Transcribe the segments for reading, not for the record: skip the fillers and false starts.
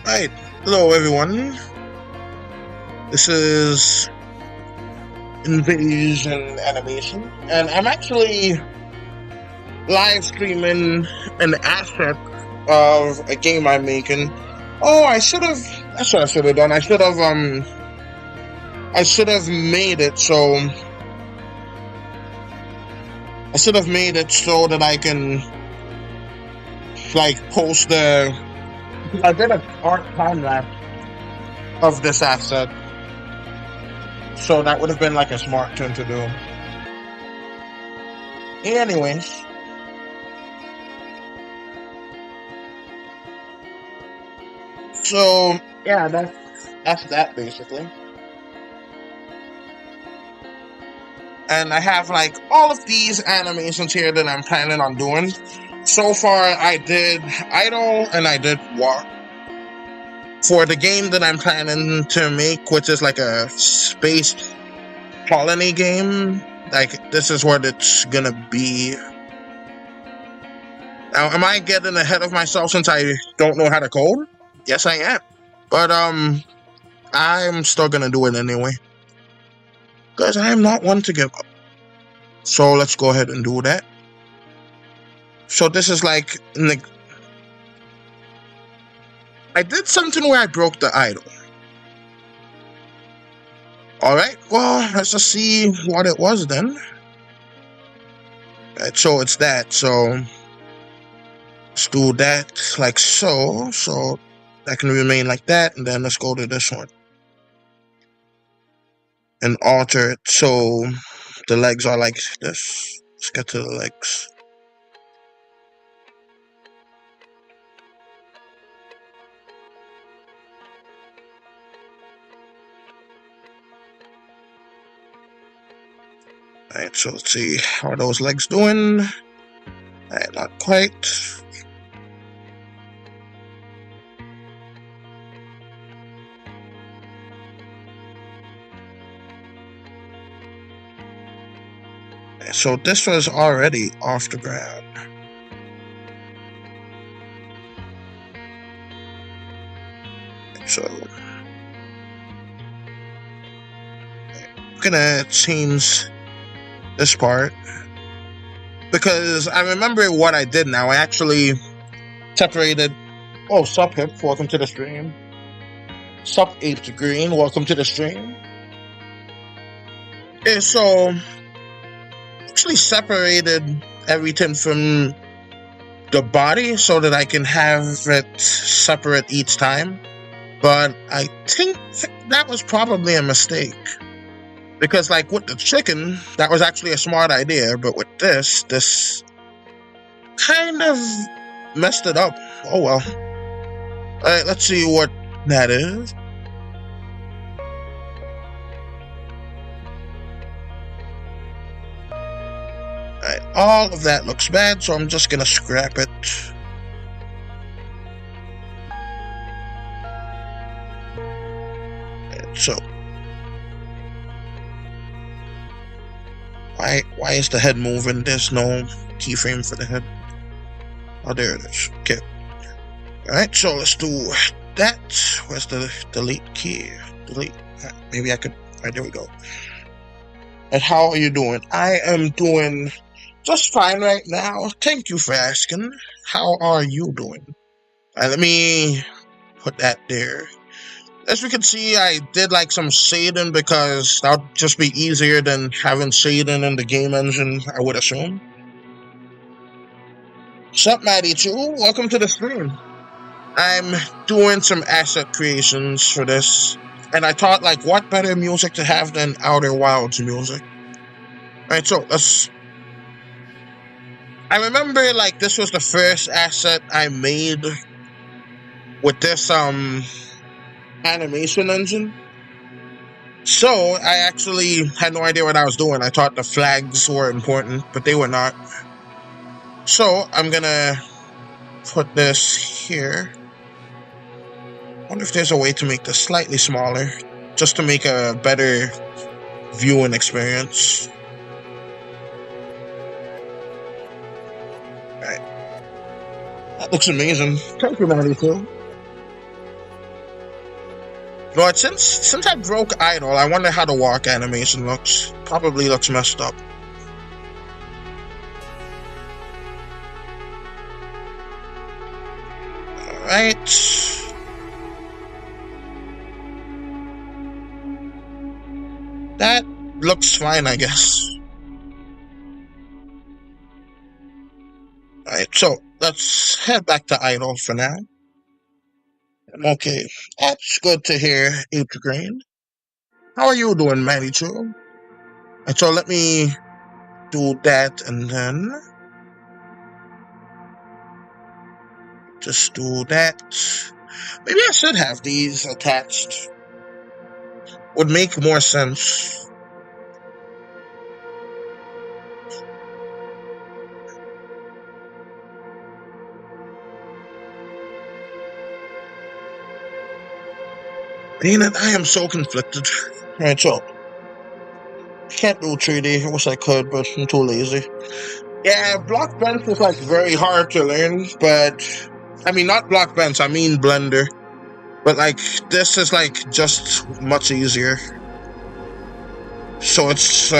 Right, hello everyone. This is Invasion Animation, and I'm actually live streaming an asset of a game I'm making. Oh, that's what I should have done. I should have made it so. I should have made it so that I can, like, post the. I did a art time lapse of this asset, so that would have been like a smart thing to do. Anyways, so yeah, that's that basically. And I have like all of these animations here that I'm planning on doing. So far, I did Idle and I did Walk. For the game that I'm planning to make, which is like a space colony game, like this is what it's gonna be. Now, am I getting ahead of myself since I don't know how to code? Yes, I am. But I'm still gonna do it anyway, because I am not one to give up. So let's go ahead and do that. So this is like, I did something where I broke the idol. Alright, well, let's just see what it was then. Right, so it's that, so let's do that like so, so that can remain like that, and then let's go to this one. And alter it so the legs are like this. Let's get to the legs. Alright, so let's see how are those legs doing. Alright, not quite. So this was already off the ground. So I'm gonna change this part because I remember what I did now. I actually separated. Oh, sup hip, welcome to the stream. Sup apes green, welcome to the stream. Okay, so actually separated everything from the body so that I can have it separate each time. But I think that was probably a mistake. Because like with the chicken, that was actually a smart idea, but with this kind of messed it up. Oh well. Alright, let's see what that is. Alright, all of that looks bad, so I'm just gonna scrap it. Alright, so why is the head moving? There's no keyframe for the head. Oh, there it is. Okay. Alright, so let's do that. Where's the delete key? Delete. Maybe I could. Alright, there we go. And how are you doing? I am doing just fine right now. Thank you for asking. How are you doing? Let me put that there. As we can see, I did like some shading because that would just be easier than having shading in the game engine, I would assume. Sup, Maddie2? Welcome to the stream. I'm doing some asset creations for this, and I thought, like, what better music to have than Outer Wilds music? Alright, so let's. I remember, like, this was the first asset I made with this animation engine. So I actually had no idea what I was doing. I thought the flags were important, but they were not. So I'm gonna put this here. I wonder if there's a way to make this slightly smaller, just to make a better viewing experience. Alright. That looks amazing. Thank you, Maddie, too. But since I broke idle, I wonder how the walk animation looks. Probably looks messed up. Alright. That looks fine, I guess. Alright, so let's head back to idle for now. Okay, that's good to hear, H Green. How are you doing, Manny Chu? And so let me do that and then just do that. Maybe I should have these attached. Would make more sense. Dang it, I am so conflicted. Alright, so can't do 3D. I wish I could, but I'm too lazy. Yeah, block bench is like very hard to learn, but I mean not block bench, I mean Blender. But like this is like just much easier. So it's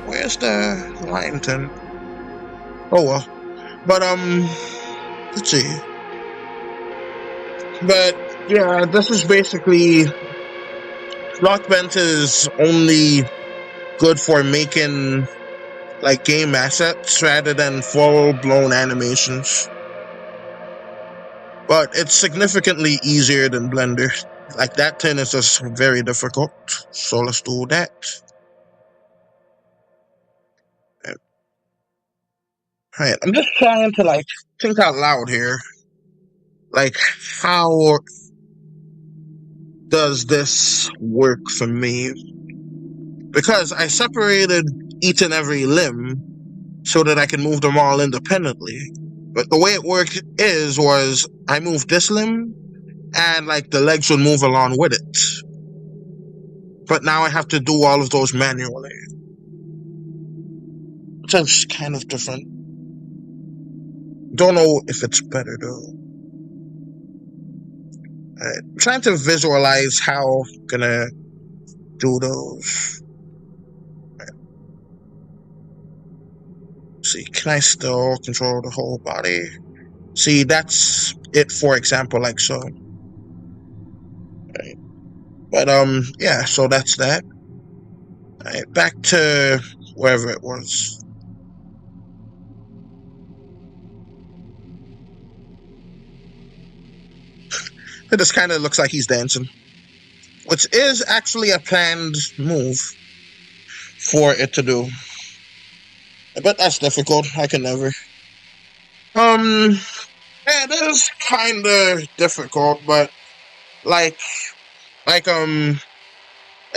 where's the line then? Oh well. But let's see. But yeah, this is basically block bench is only good for making like game assets rather than full-blown animations. But it's significantly easier than Blender. Like that thing is just very difficult. So let's do that. Alright, I'm just trying to like think out loud here. Like, how does this work for me? Because I separated each and every limb so that I can move them all independently. But the way it worked was I moved this limb and like the legs would move along with it. But now I have to do all of those manually. Which is kind of different. Don't know if it's better though. I'm trying to visualize how I'm gonna do those. See, can I still control the whole body? See, that's it, for example, like so. Right. But yeah, so that's that. Alright, back to wherever it was. It just kind of looks like he's dancing, which is actually a planned move for it to do. But that's difficult. I can never. Yeah, it is kind of difficult, but like,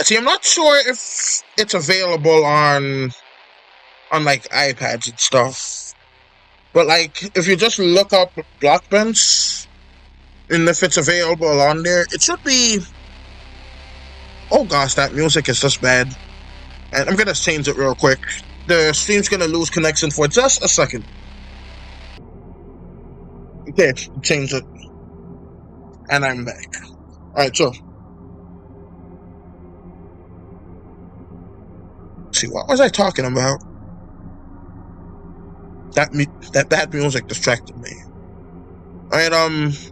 see, I'm not sure if it's available on like iPads and stuff. But like, if you just look up Blockbench, and if it's available on there, it should be. Oh gosh, that music is just bad. And I'm gonna change it real quick. The stream's gonna lose connection for just a second. Okay, change it. And I'm back. Alright, so. Let's see, what was I talking about? That bad music distracted me. Alright, let's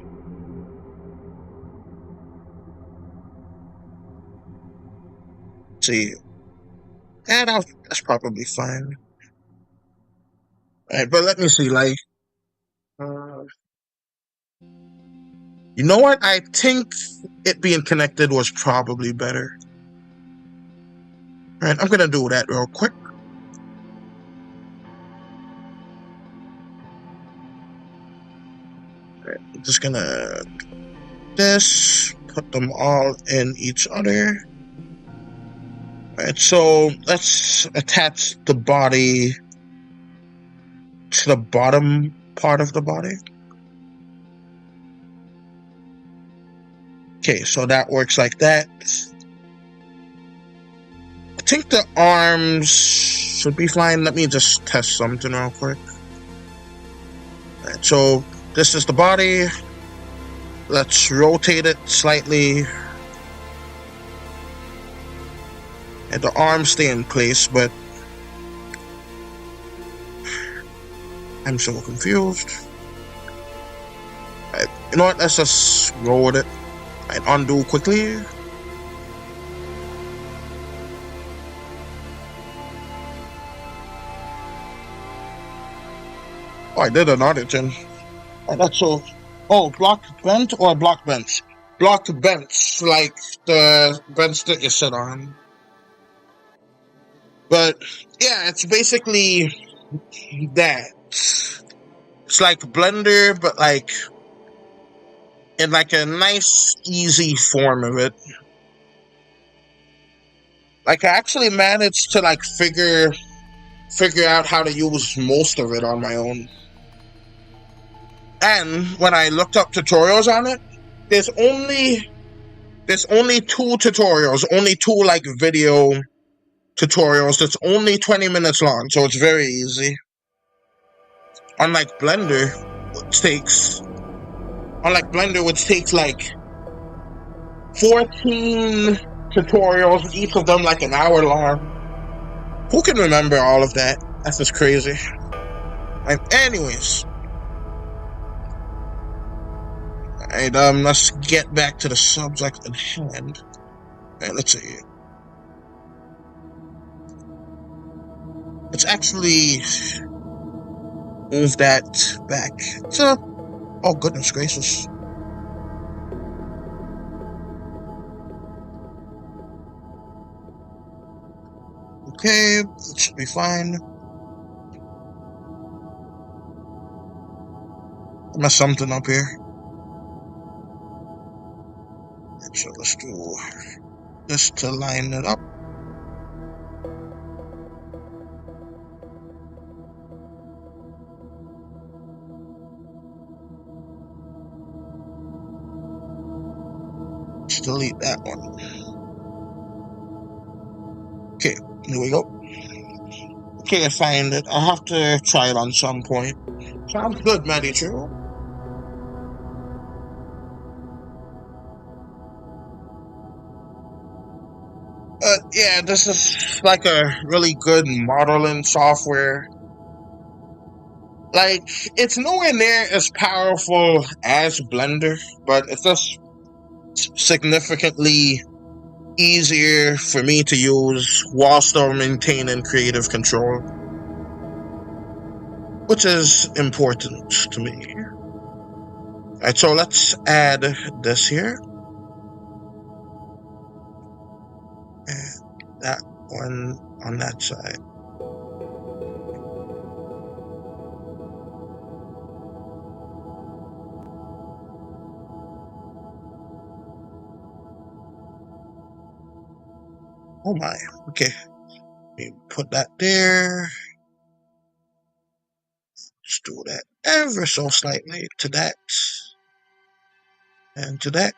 see. Yeah, that's probably fine. Alright, but let me see, like. You know what? I think it being connected was probably better. Alright, I'm gonna do that real quick. Alright, I'm just gonna do this, put them all in each other. Alright, so let's attach the body to the bottom part of the body. Okay, so that works like that. I think the arms should be fine. Let me just test something real quick. Alright, so this is the body. Let's rotate it slightly. And the arms stay in place, but I'm so confused. Right, you know what? Let's just roll with it. Right, undo quickly. Oh, I did another thing. Oh, that's so. Oh, block bent or block bench? Block bench, like the bench that you sit on. But yeah, it's basically that. It's like Blender, but like in like a nice, easy form of it. Like I actually managed to like figure out how to use most of it on my own. And when I looked up tutorials on it, there's only 2 tutorials, only 2 like video tutorials that's only 20 minutes long, so it's very easy. Unlike Blender, which takes like 14 tutorials, each of them like an hour long. Who can remember all of that? That's just crazy. And anyways, alright, let's get back to the subject at hand. Alright, let's see. Let's actually move that back. So, oh goodness gracious. Okay, it should be fine. I messed something up here. So let's do this to line it up. Let's delete that one. Okay, here we go. Okay, I find it. I'll have to try it on some point. Sounds good, Matty True. Yeah, this is like a really good modeling software. Like, it's nowhere near as powerful as Blender, but it's just significantly easier for me to use while still maintaining creative control, which is important to me. Alright, so let's add this here. And that one on that side. Oh my, okay. Let me put that there. Just do that ever so slightly to that. And to that.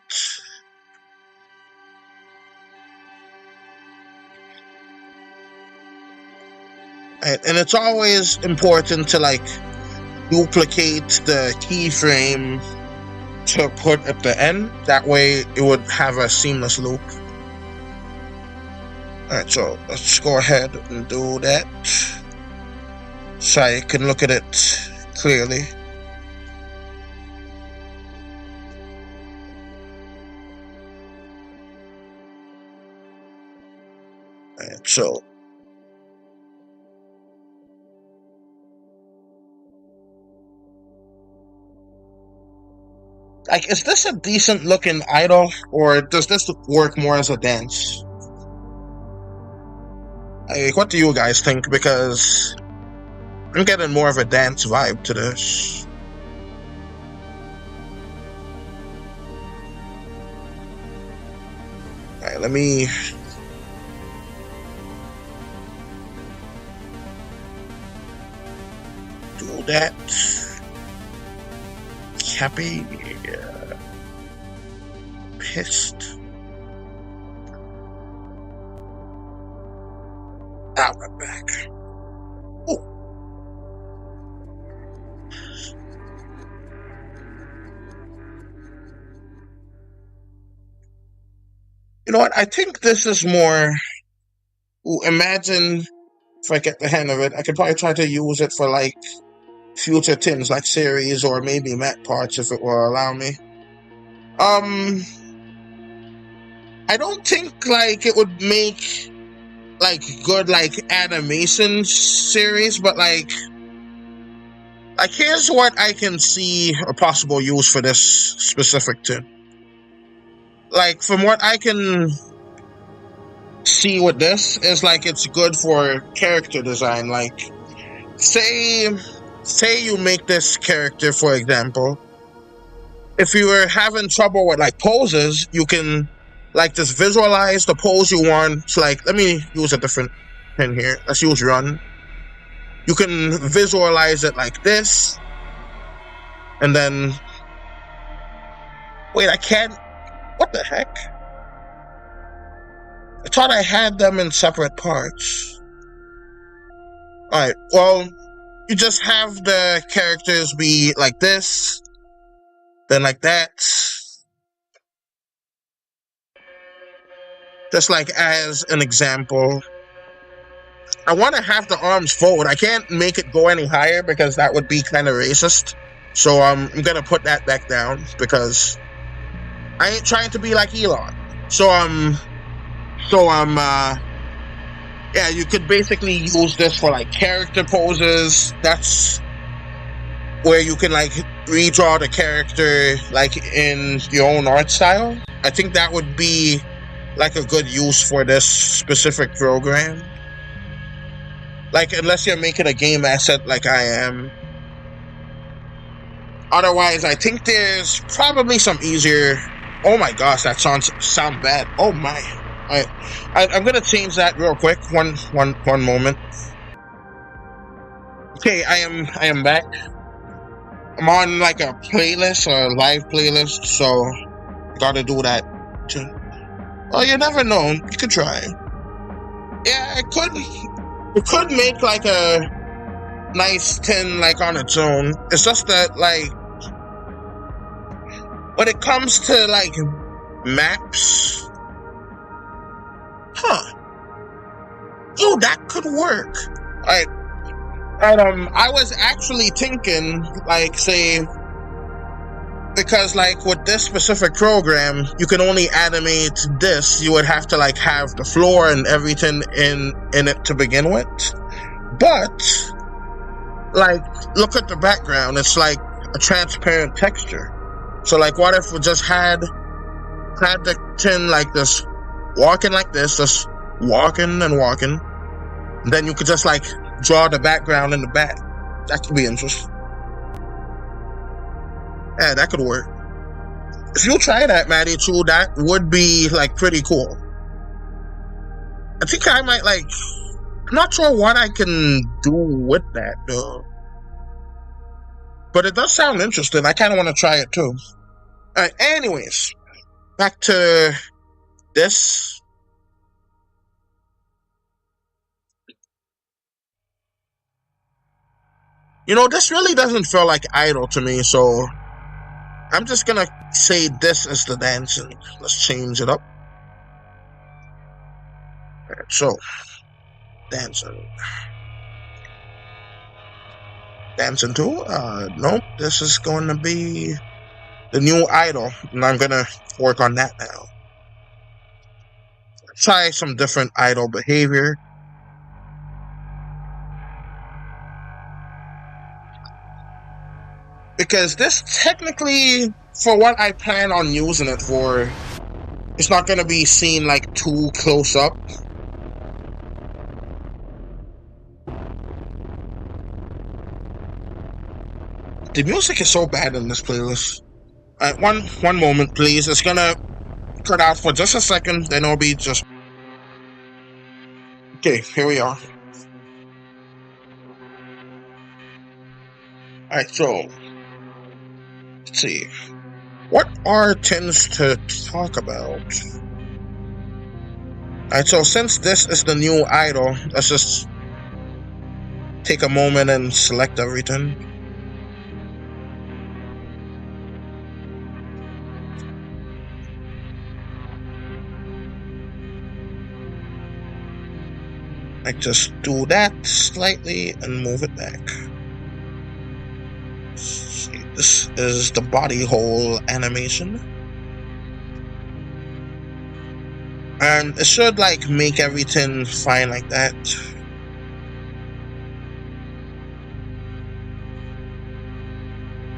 And it's always important to like duplicate the keyframe to put at the end. That way it would have a seamless loop. Alright, so let's go ahead and do that so I can look at it clearly. Alright, so like, is this a decent looking idol, or does this work more as a dance? Like, what do you guys think? Because I'm getting more of a dance vibe to this. Alright, let me do that. Happy, pissed. Out my back. Oh. You know what? I think this is more. Ooh, imagine if I get the hang of it, I could probably try to use it for like future things like series or maybe map parts if it will allow me. I don't think like it would make like good like animation series, but like here's what I can see a possible use for this specific thing. Like from what I can see with this is like it's good for character design. Like say you make this character, for example, if you were having trouble with like poses, you can like just visualize the pose you want. So, like, let me use a different thing here. Let's use run. You can visualize it like this, and then wait, I can't. What the heck? I thought I had them in separate parts. All right. Well, you just have the characters be like this, then like that. Just like as an example. I want to have the arms forward. I can't make it go any higher because that would be kind of racist. So I'm gonna put that back down because I ain't trying to be like Elon. Yeah, you could basically use this for like character poses. That's where you can like redraw the character like in your own art style. I think that would be like a good use for this specific program. Like, unless you're making a game asset like I am. Otherwise, I think there's probably some easier. Oh my gosh, that sound bad. Oh my. I'm gonna change that real quick. One moment. Okay, I am back. I'm on like a playlist, a live playlist, so gotta do that too. Well, you never know. You could try. Yeah, it could make like a nice 10 like on its own. It's just that like when it comes to like maps, oh, that could work. I was actually thinking like say, because like with this specific program you can only animate this, you would have to like have the floor and everything in it to begin with. But like look at the background, it's like a transparent texture. So like what if we just had the tin like this, walking like this, just walking and walking, and then you could just like draw the background in the back. That could be interesting. Yeah, that could work. If you try that, Maddie, too, that would be like pretty cool. I think I might like, I'm not sure what I can do with that though, but it does sound interesting. I kind of want to try it too. Alright, anyways, back to this. You know, this really doesn't feel like idle to me, so I'm just gonna say this is the dancing. Let's change it up. Alright, so dancing 2. Nope, this is going to be the new idol, and I'm gonna work on that now. Try some different idol behavior. Because this technically, for what I plan on using it for, it's not gonna be seen like too close up. The music is so bad in this playlist. One moment, please. It's gonna cut out for just a second, then it'll be just... Okay, here we are. Alright, so let's see. What are tends to talk about? Alright, so since this is the new idol, let's just take a moment and select everything. I just do that slightly and move it back. See, this is the body hole animation. And it should like make everything fine like that.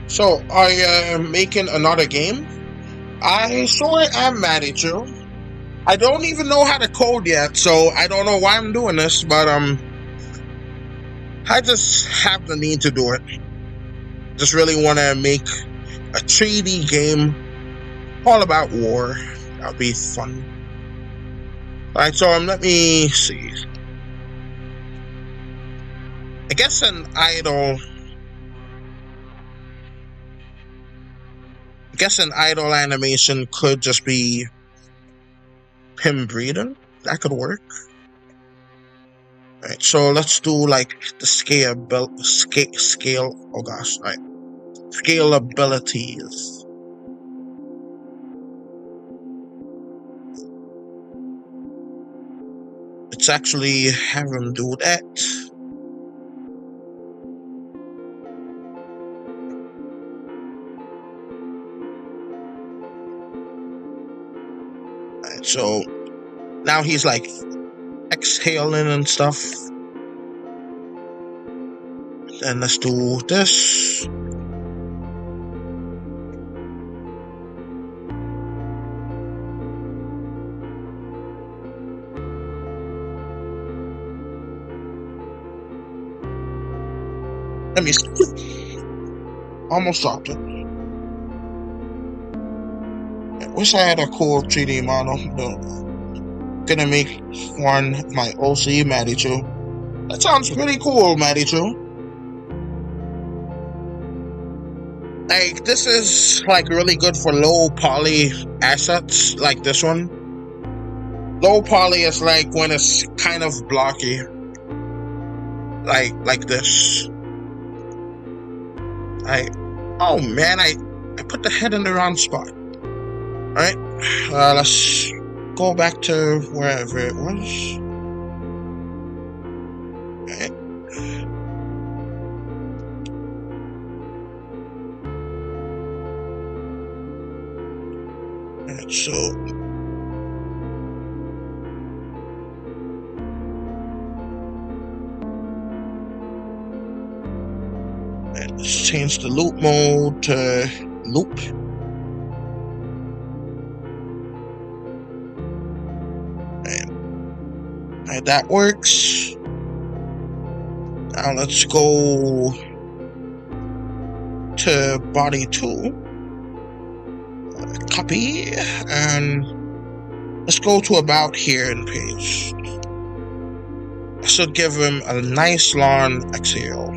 So, are you making another game? I sure am mad at you. I don't even know how to code yet, so I don't know why I'm doing this, but I just have the need to do it. Just really want to make a 3D game all about war. That'll be fun. Alright, so let me see. I guess an idle animation could just be him breathing. That could work. Alright, so let's do like the scale. Oh gosh, right. Scale abilities. Let's actually have him do that. Alright, so now he's like exhaling and stuff. And let's do this. Let me see. Almost dropped it. I wish I had a cool 3D model. Gonna make one my OC Matty2. That sounds pretty cool, Matty2. Like, this is like really good for low poly assets like this one. Low poly is like when it's kind of blocky. Like this. Oh man, I put the head in the wrong spot. Alright, let's go back to wherever it was. Alright. Alright, so let's change the loop mode to loop. And that works. Now let's go to body 2. Copy. And let's go to about here in page. I should give him a nice long exhale.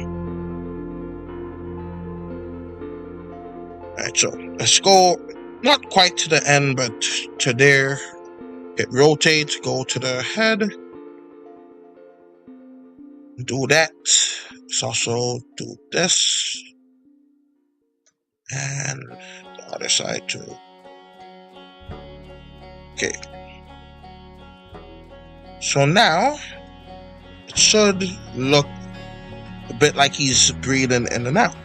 Alright, so let's go not quite to the end, but to there. Hit rotate, go to the head. Do that. Let's also do this. And the other side too. Okay. So now it should look a bit like he's breathing in and out.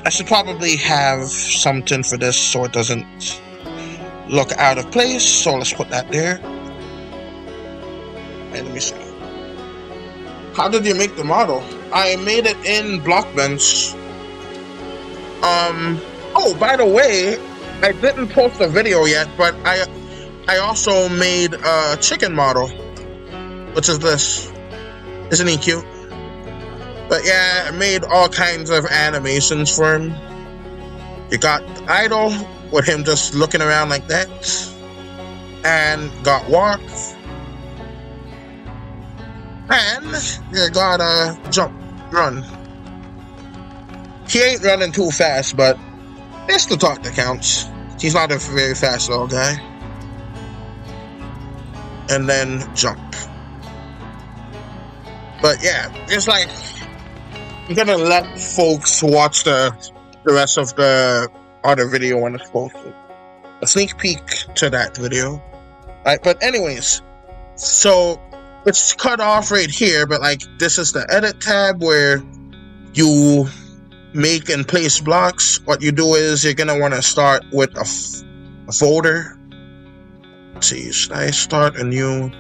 I should probably have something for this so it doesn't look out of place. So let's put that there. And let me see. How did you make the model? I made it in Blockbench. Oh, by the way, I didn't post a video yet, but I also made a chicken model, which is this. Isn't he cute? But yeah, I made all kinds of animations for him. You got idle with him just looking around like that, and got walk, and you got jump, run. He ain't running too fast, but it's the talk that counts. He's not a very fast little guy. And then jump. But yeah, it's like I'm gonna let folks watch the rest of the other video when it's posted. A sneak peek to that video. Right, but anyways, so it's cut off right here, but like this is the edit tab where you make and place blocks. What you do is you're gonna want to start with a folder. Let's see, should I start a new?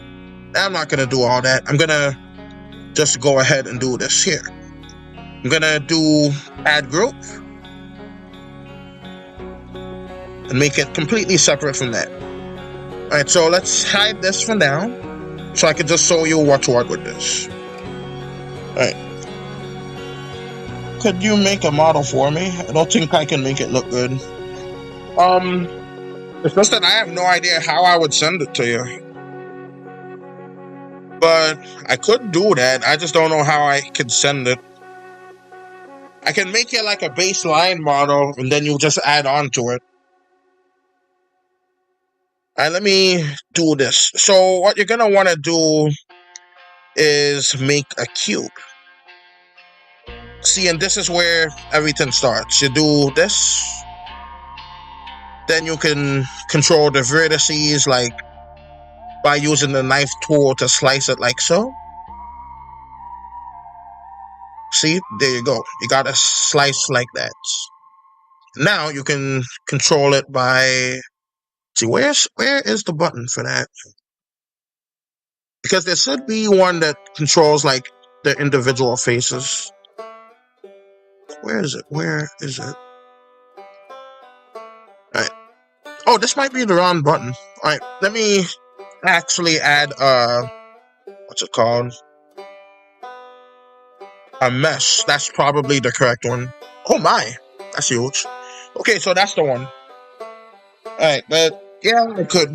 I'm not gonna do all that. I'm gonna just go ahead and do this here. I'm gonna do add group and make it completely separate from that. Alright, so let's hide this for now, so I can just show you what's what with this. Alright. Could you make a model for me? I don't think I can make it look good. It's just that I have no idea how I would send it to you. But I could do that, I just don't know how I could send it. I can make it like a baseline model, and then you just add on to it. Alright, let me do this. So what you're gonna want to do is make a cube. See, and this is where everything starts. You do this, then you can control the vertices like by using the knife tool to slice it like so. See, there you go. You got a slice like that. Now you can control it by, see, where is the button for that? Because there should be one that controls like the individual faces. Where is it? Where is it? Alright. Oh, this might be the wrong button. Alright, let me actually add what's it called? A mesh. That's probably the correct one. Oh my, that's huge. Okay, so that's the one. Alright, but yeah, I could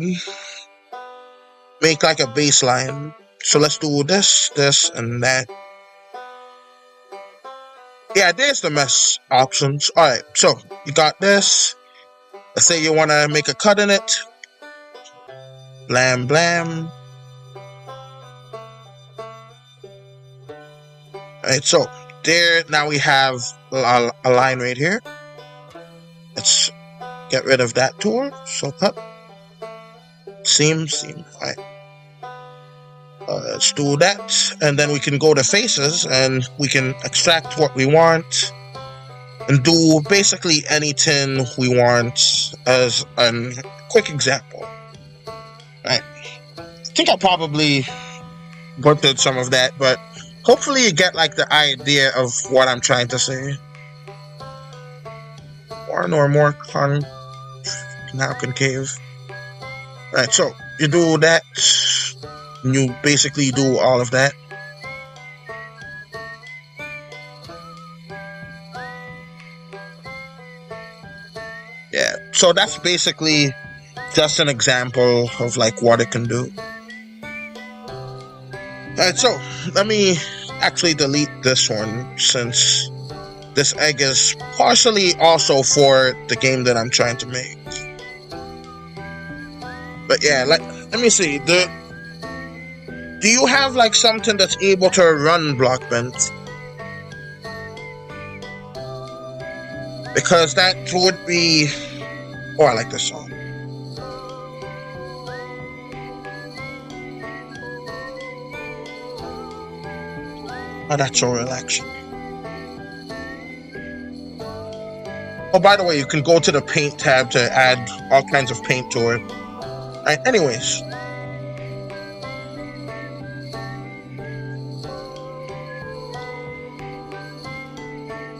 make like a baseline. So let's do this, this, and that. Yeah, there's the mesh options. Alright, so you got this. Let's say you want to make a cut in it. Blam, blam. Alright, so there, now we have a line right here. Let's get rid of that tool. So cut. Seam. Alright. Let's do that. And then we can go to faces and we can extract what we want and do basically anything we want as a quick example. Alright. I think I probably butchered some of that, but hopefully you get like the idea of what I'm trying to say. One or more now concave. Alright, so you do that. You basically do all of that. Yeah, so that's basically just an example of like what it can do. Alright, so let me actually delete this one since this egg is partially also for the game that I'm trying to make. But yeah, let me see. Do you have like something that's able to run block bends? Because that would be... Oh, I like this song. Oh, that's so relaxing. Oh, by the way, you can go to the paint tab to add all kinds of paint to it. Alright, anyways.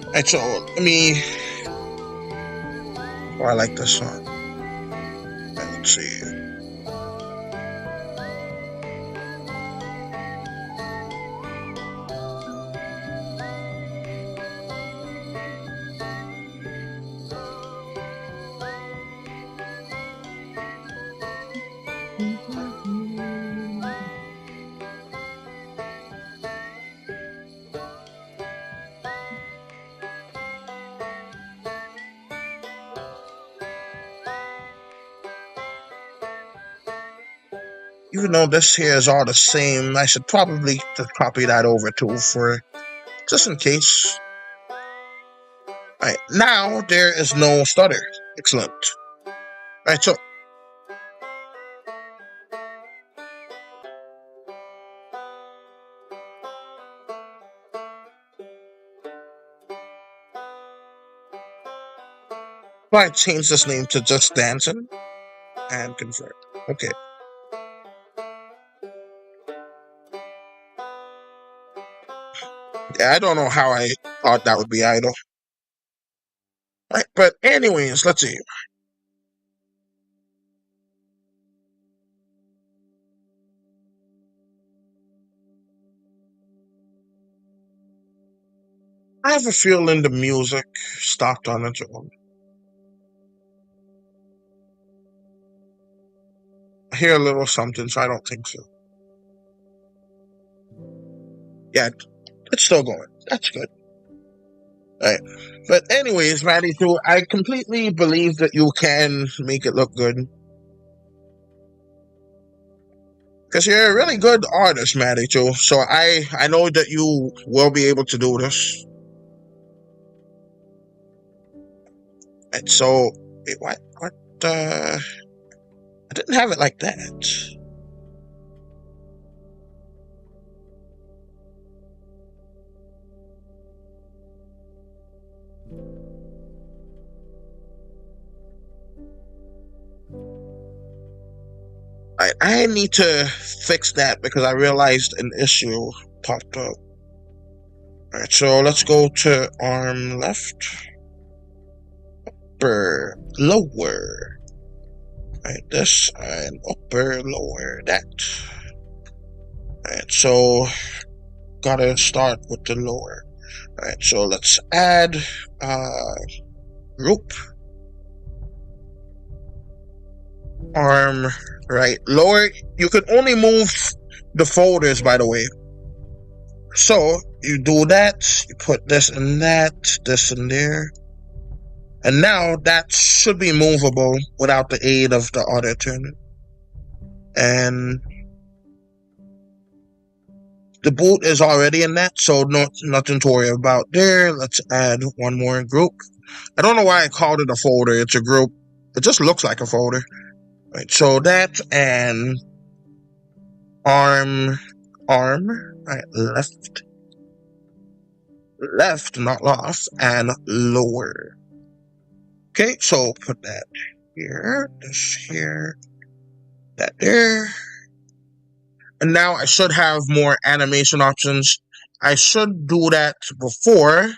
Alright, so let me... Oh, I like this song. Right, let's see. Even though this here is all the same, I should probably just copy that over too for just in case. Alright, now there is no stutter. Excellent. Right, so I change this name to just Dancing and confirm. Okay. Yeah, I don't know how I thought that would be idle. Right, but anyways, let's see. I have a feeling the music stopped on its own. I hear a little something, so I don't think so. Yeah, it's still going. That's good. Right. But anyways, Maddie, too, I completely believe that you can make it look good. Because you're a really good artist, Maddie, too. So I know that you will be able to do this. And so, wait, what? I didn't have it like that. I need to fix that because I realized an issue popped up. Alright, so let's go to arm left. Upper, lower. Right, this and upper, lower, that. Alright, so gotta start with the lower. Alright, so let's add group. Arm right, lower. You can only move the folders, by the way. So you do that, you put this in that, this in there. And now that should be movable without the aid of the other turn. And the boot is already in that, so nothing to worry about there. Let's add one more group. I don't know why I called it a folder. It's a group. It just looks like a folder. Right, so that and arm, right, left, not left, and lower. Okay, so put that here, this here, that there. And now I should have more animation options. I should do that before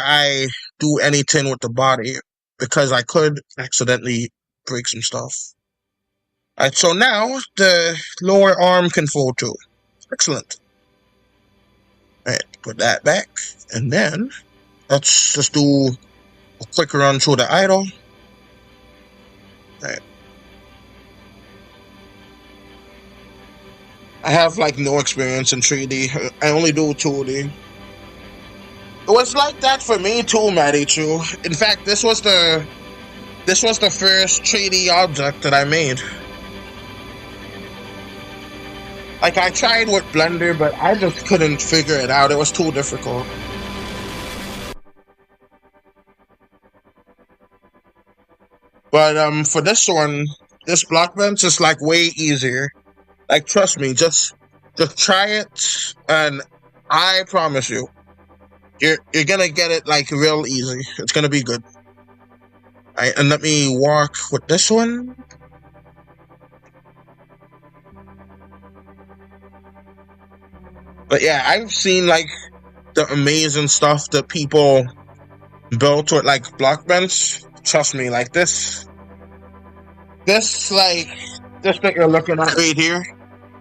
I do anything with the body, because I could accidentally break some stuff. Alright, so now the lower arm can fold too. Excellent. Alright, put that back. And then let's just do a quick run through the idle. Alright. I have like no experience in 3D. I only do 2D. It was like that for me too, Maddie, too. In fact, this was the first 3D object that I made. Like, I tried with Blender, but I just couldn't figure it out. It was too difficult. But for this one, this block bench is like way easier. Like, trust me, just try it, and I promise you, you're gonna get it like real easy. It's gonna be good. Alright, and let me walk with this one. But yeah, I've seen like the amazing stuff that people built with like block bench. Trust me, like this that you're looking at right here,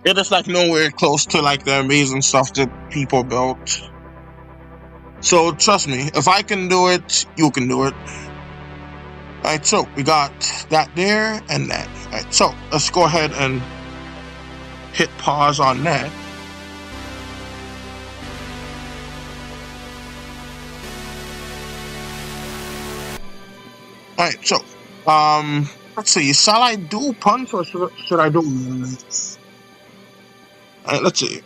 it is like nowhere close to like the amazing stuff that people built. So trust me, if I can do it, you can do it. Alright, so we got that there and that. Alright, so let's go ahead and hit pause on that. Alright, so let's see, shall I do punch or should I do run? Alright, let's see.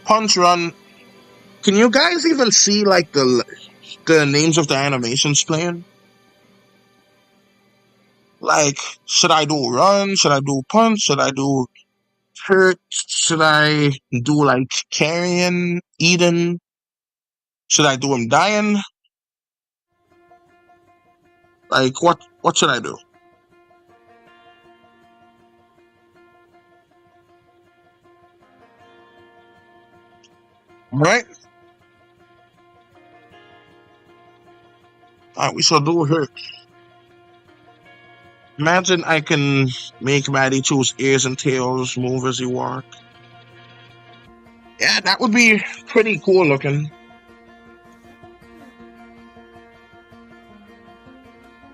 Punch, run. Can you guys even see like the names of the animations playing? Like, should I do run? Should I do punch? Should I do hurt? Should I do like carrying, eating? Should I do him dying? Like, what should I do? Right? Alright, we shall do hurt. Imagine I can make Maddie choose ears and tails, move as you walk. Yeah, that would be pretty cool looking.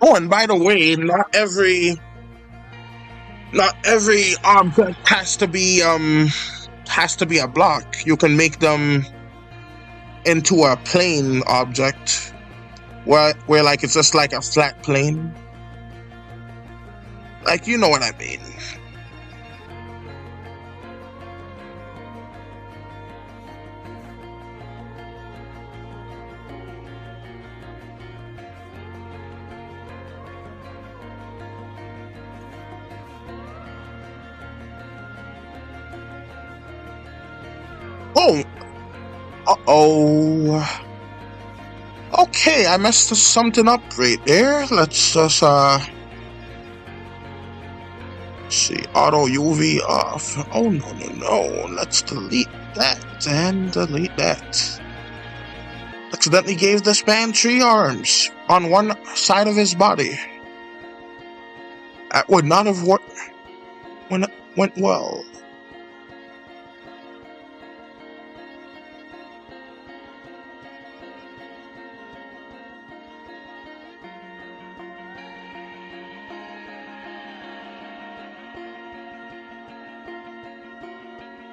Oh, and by the way, not every object has to be a block. You can make them into a plane object where like it's just like a flat plane. Like, you know what I mean. Oh, uh-oh. Okay, I messed something up right there. Let's just see, auto UV off. Oh no. Let's delete that and delete that. Accidentally gave this man 3 arms on one side of his body. That would not have worked when it went well.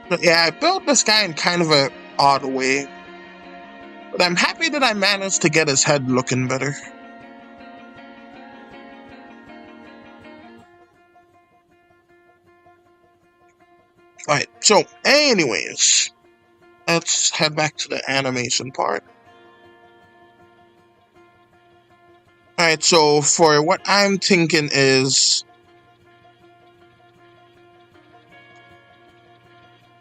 But yeah, I built this guy in kind of an odd way. But I'm happy that I managed to get his head looking better. Alright, so anyways, let's head back to the animation part. Alright, so for what I'm thinking is,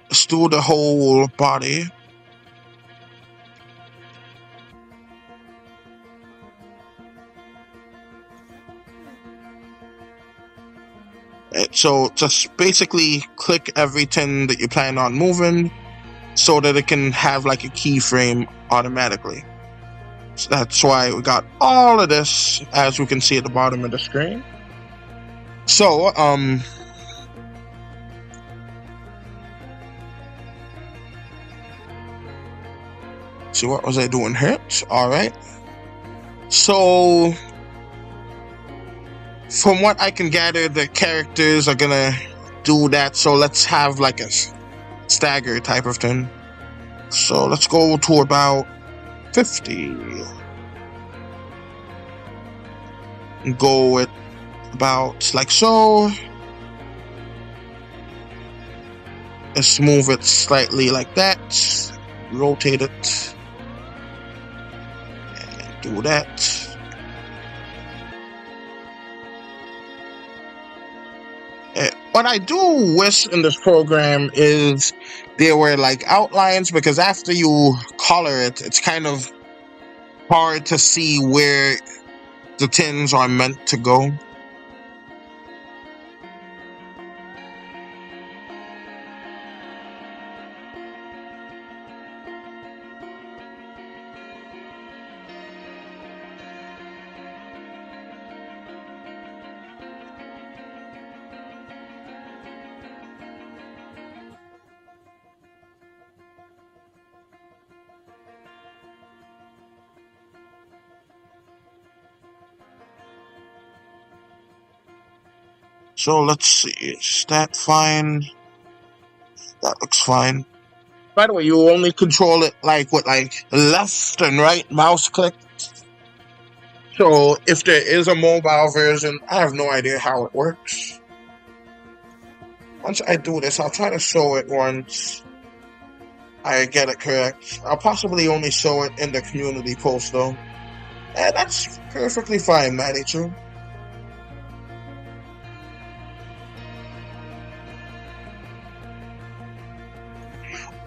let's do the whole body. So just basically click everything that you plan on moving so that it can have like a keyframe automatically. So that's why we got all of this, as we can see at the bottom of the screen. So, see, what was I doing here? Alright. So, from what I can gather, the characters are gonna do that, so let's have like a stagger type of thing. So let's go to about 50. And go with about like so. Let's move it slightly like that. Rotate it. And do that. What I do wish in this program is there were like outlines, because after you color it, it's kind of hard to see where the tins are meant to go. So let's see, is that fine? That looks fine. By the way, you only control it like with like left and right mouse click. So if there is a mobile version, I have no idea how it works. Once I do this, I'll try to show it once. I get it correct. I'll possibly only show it in the community post though. And that's perfectly fine, manager.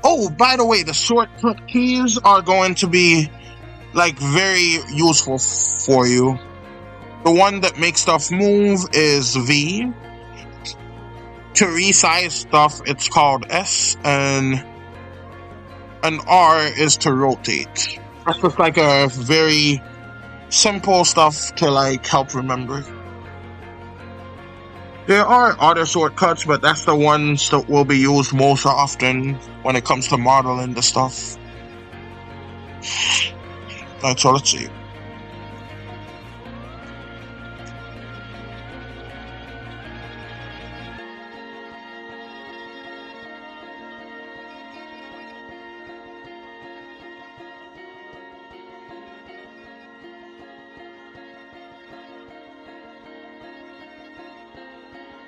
Oh, by the way, the shortcut keys are going to be like very useful for you. The one that makes stuff move is V. To resize stuff, it's called S, and an R is to rotate. That's just like a very simple stuff to like help remember. There are other shortcuts, but that's the ones that will be used most often when it comes to modeling the stuff. Alright, so let's see.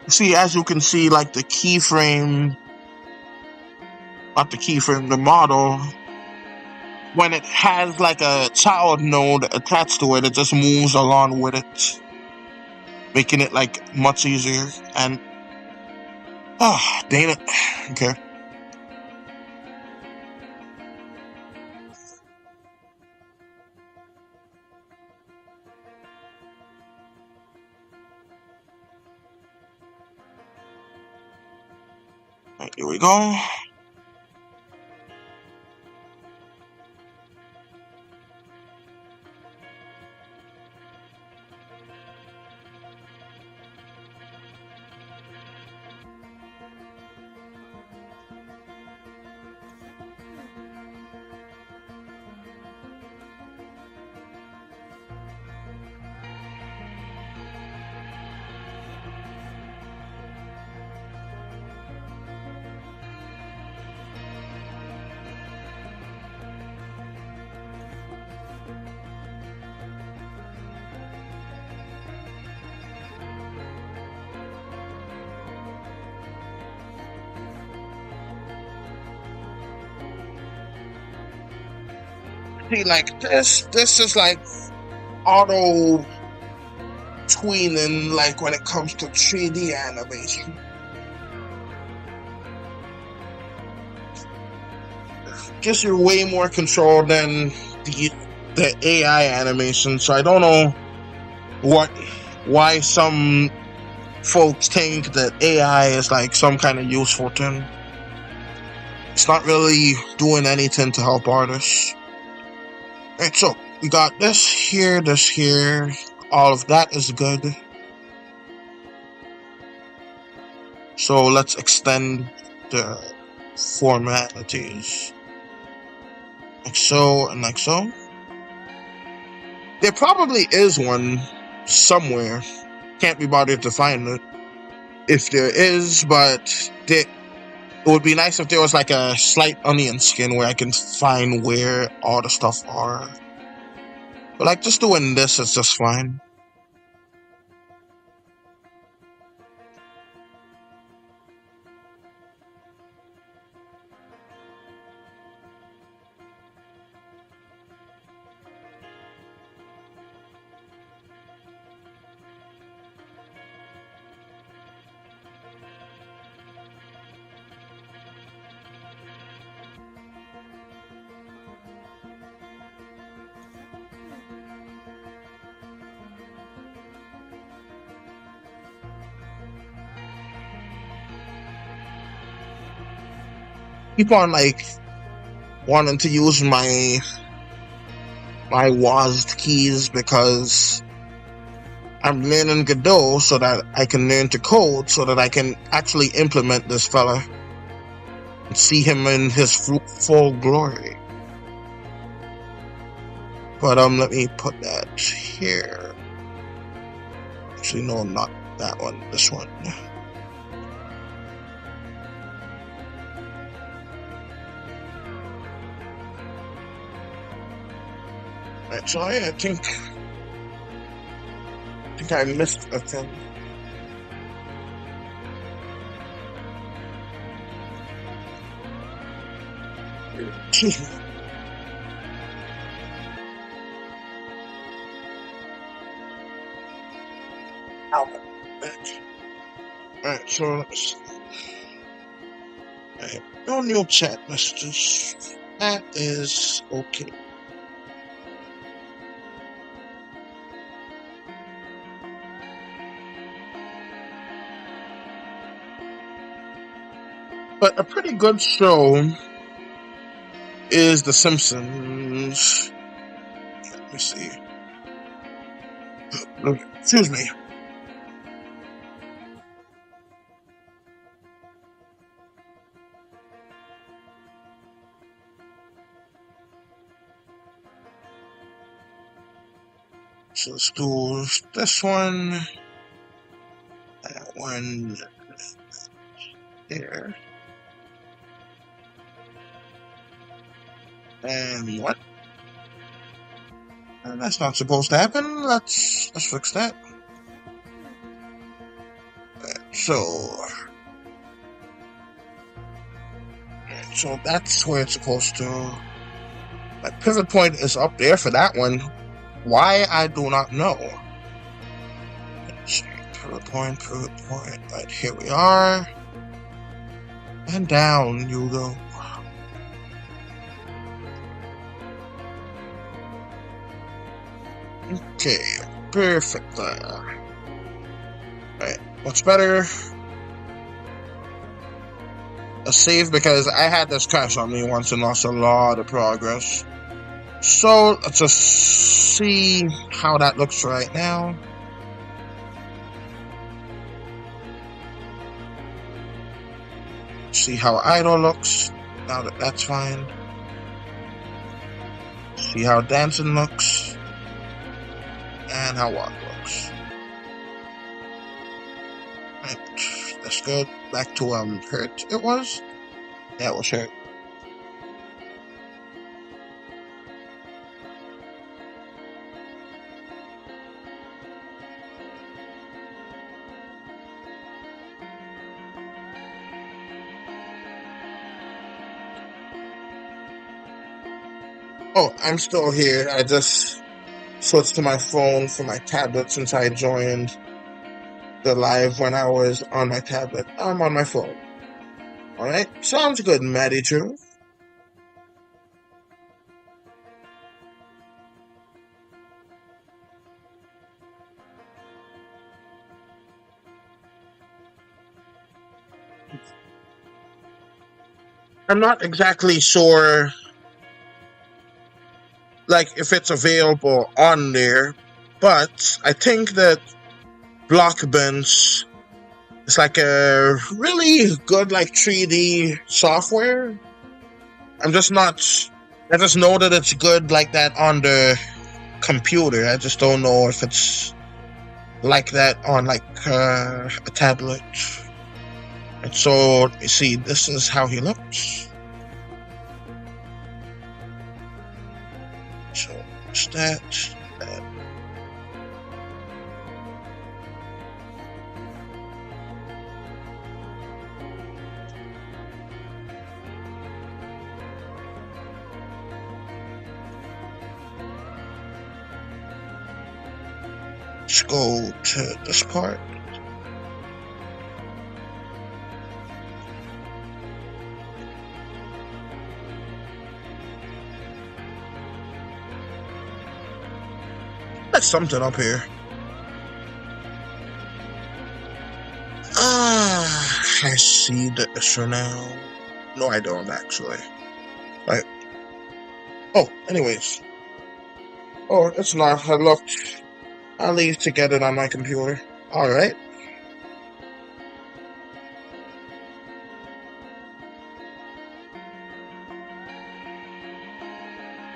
See, as you can see, like the keyframe, not the keyframe, the model, when it has like a child node attached to it, it just moves along with it, making it like much easier. And dang it. Okay. Right, here we go. See, like this is like auto tweening, like when it comes to 3D animation. Gives you way more control than the AI animation. So I don't know why some folks think that AI is like some kind of useful thing. It's not really doing anything to help artists. Alright, so we got this here, all of that is good. So let's extend the formalities. Like so and like so. There probably is one somewhere. Can't be bothered to find it. If there is, but it would be nice if there was like a slight onion skin where I can find where all the stuff are. But like just doing this is just fine. Keep on like wanting to use my WASD keys because I'm learning Godot so that I can learn to code so that I can actually implement this fella and see him in his full glory. But let me put that here. Actually, no, not that one. This one. Right, so I think I missed a thing. Excuse me. Ow. Alright, so let's alright. No new chat messages. That is okay. But a pretty good show is The Simpsons. Let me see. Excuse me. So let's do this one. That one there. And what? And that's not supposed to happen. Let's fix that. So that's where it's supposed to. My pivot point is up there for that one. Why, I do not know. Let's see. Pivot point. Right, here we are. And down you go. Okay, perfect there. Right, what's better? A save, because I had this crash on me once and lost a lot of progress. So let's just see how that looks right now. See how idle looks now that that's fine. See how dancing looks and how walk looks. Right, that's good. Back to hurt. It was. Yeah, it was hurt. Oh, I'm still here. I just switched to my phone from my tablet since I joined the live when I was on my tablet. I'm on my phone. Alright, sounds good, Maddie True. I'm not exactly sure, like, if it's available on there, but I think that Blockbench is like a really good, like, 3D software. I just know that it's good like that on the computer. I just don't know if it's like that on, like, a tablet. And so, you see, this is how he looks. So, it's that. Let's go to this part. That's something up here. I see the issue now. No, I don't actually. Right. Oh, anyways. Oh, it's not. I looked. I'll leave to get it on my computer. Alright.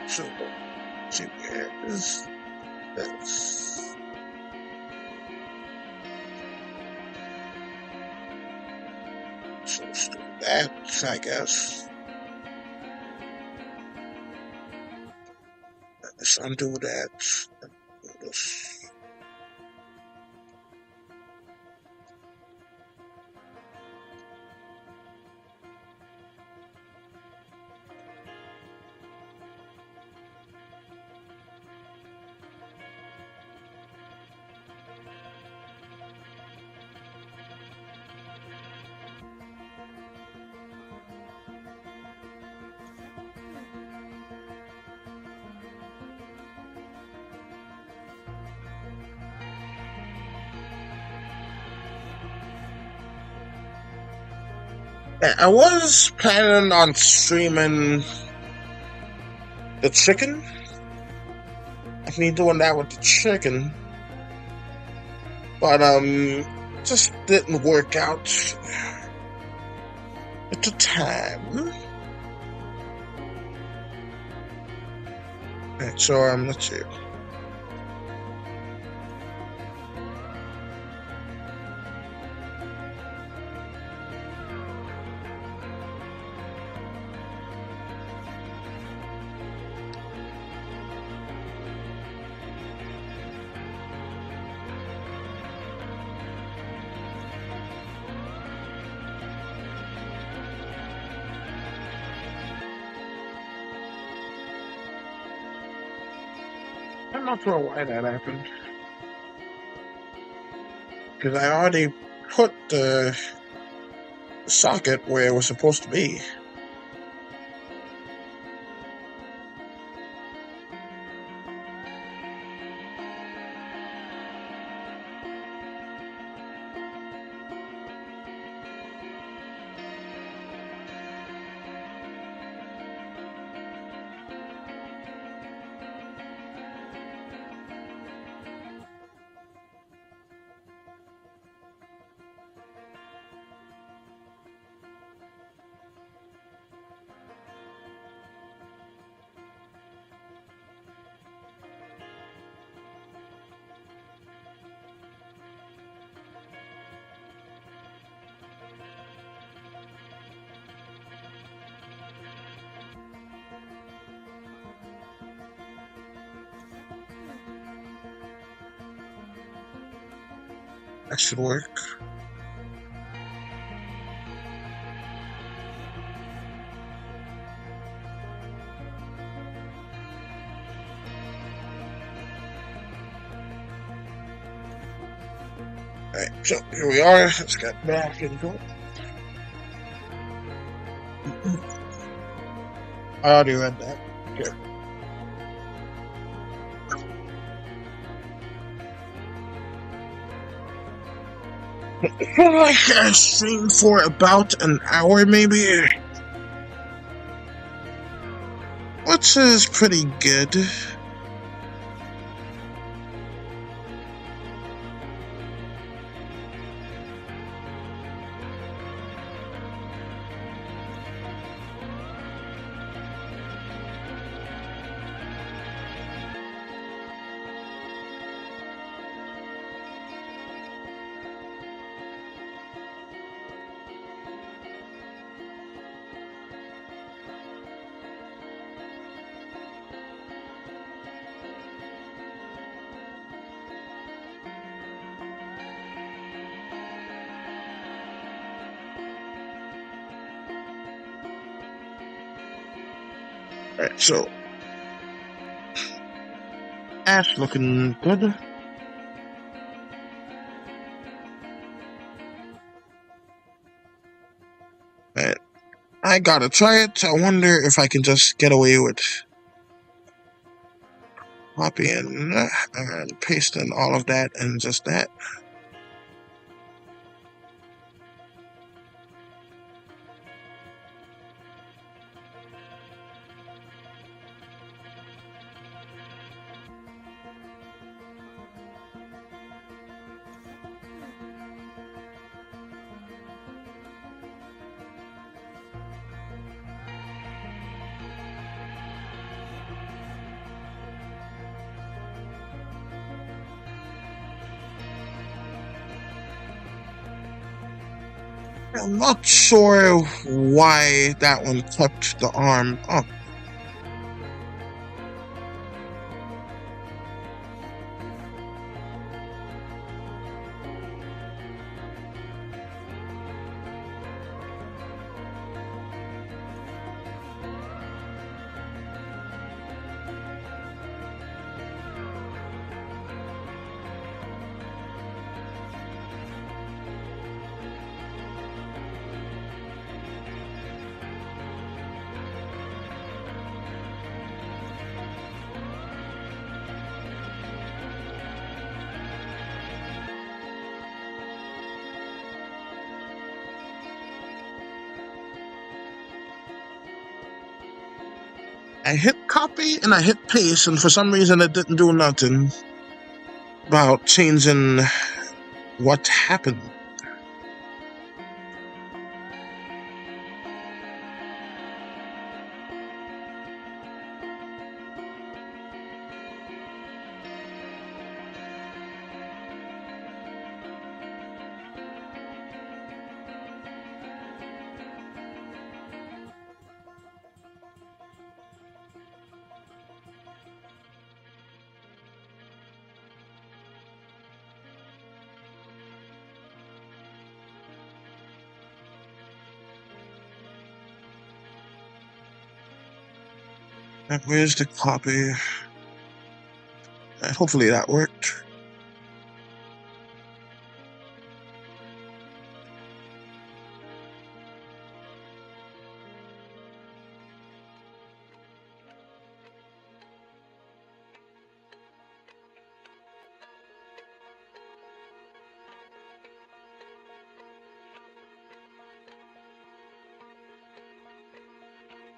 So, see where is this? So let's do that, I guess. Let's undo that. Do this. I was planning on streaming the chicken. I mean, doing that with the chicken, but just didn't work out at the time. Alright, so let's see. I'm not sure why that happened. Because I already put the socket where it was supposed to be. That should work. Alright, so here we are. Let's get back into it. I already read that. Here. I feel like I streamed for about an hour, maybe. Which is pretty good. Alright, so Ash looking good. Alright, I gotta try it. I wonder if I can just get away with copying and pasting all of that and just that. I'm not sure why that one kept the arm up. I hit copy and I hit paste, and for some reason it didn't do nothing about changing what happened. Where's the copy? Hopefully that worked.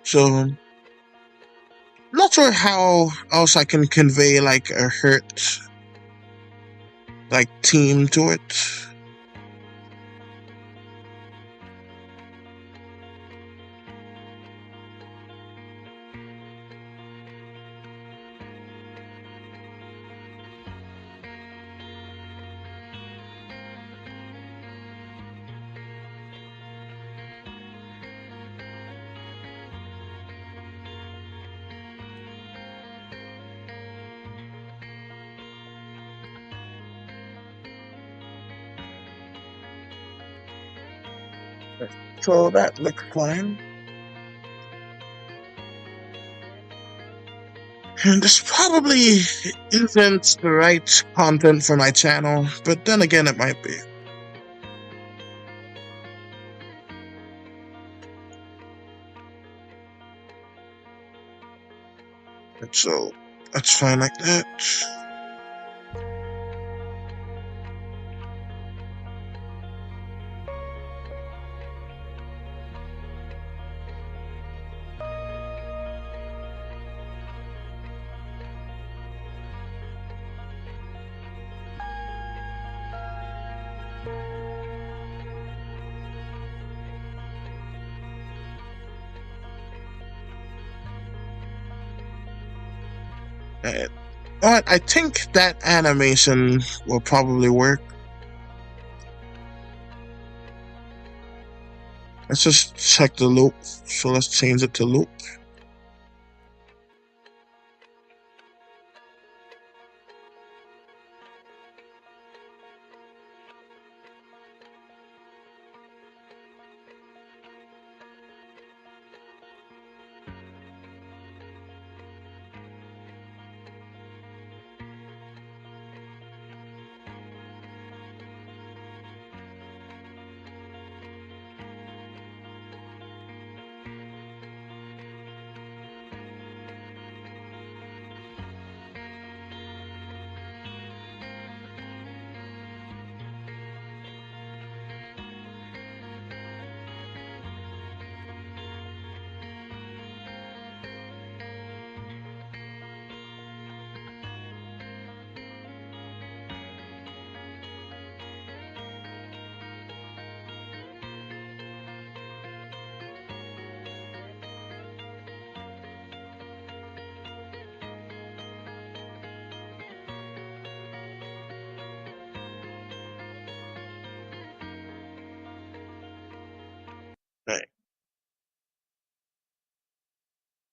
So, not sure how else I can convey like a hurt, like theme to it. So that looks fine. And this probably isn't the right content for my channel, but then again it might be. So that's fine like that. Alright, I think that animation will probably work. Let's just check the loop. So let's change it to loop.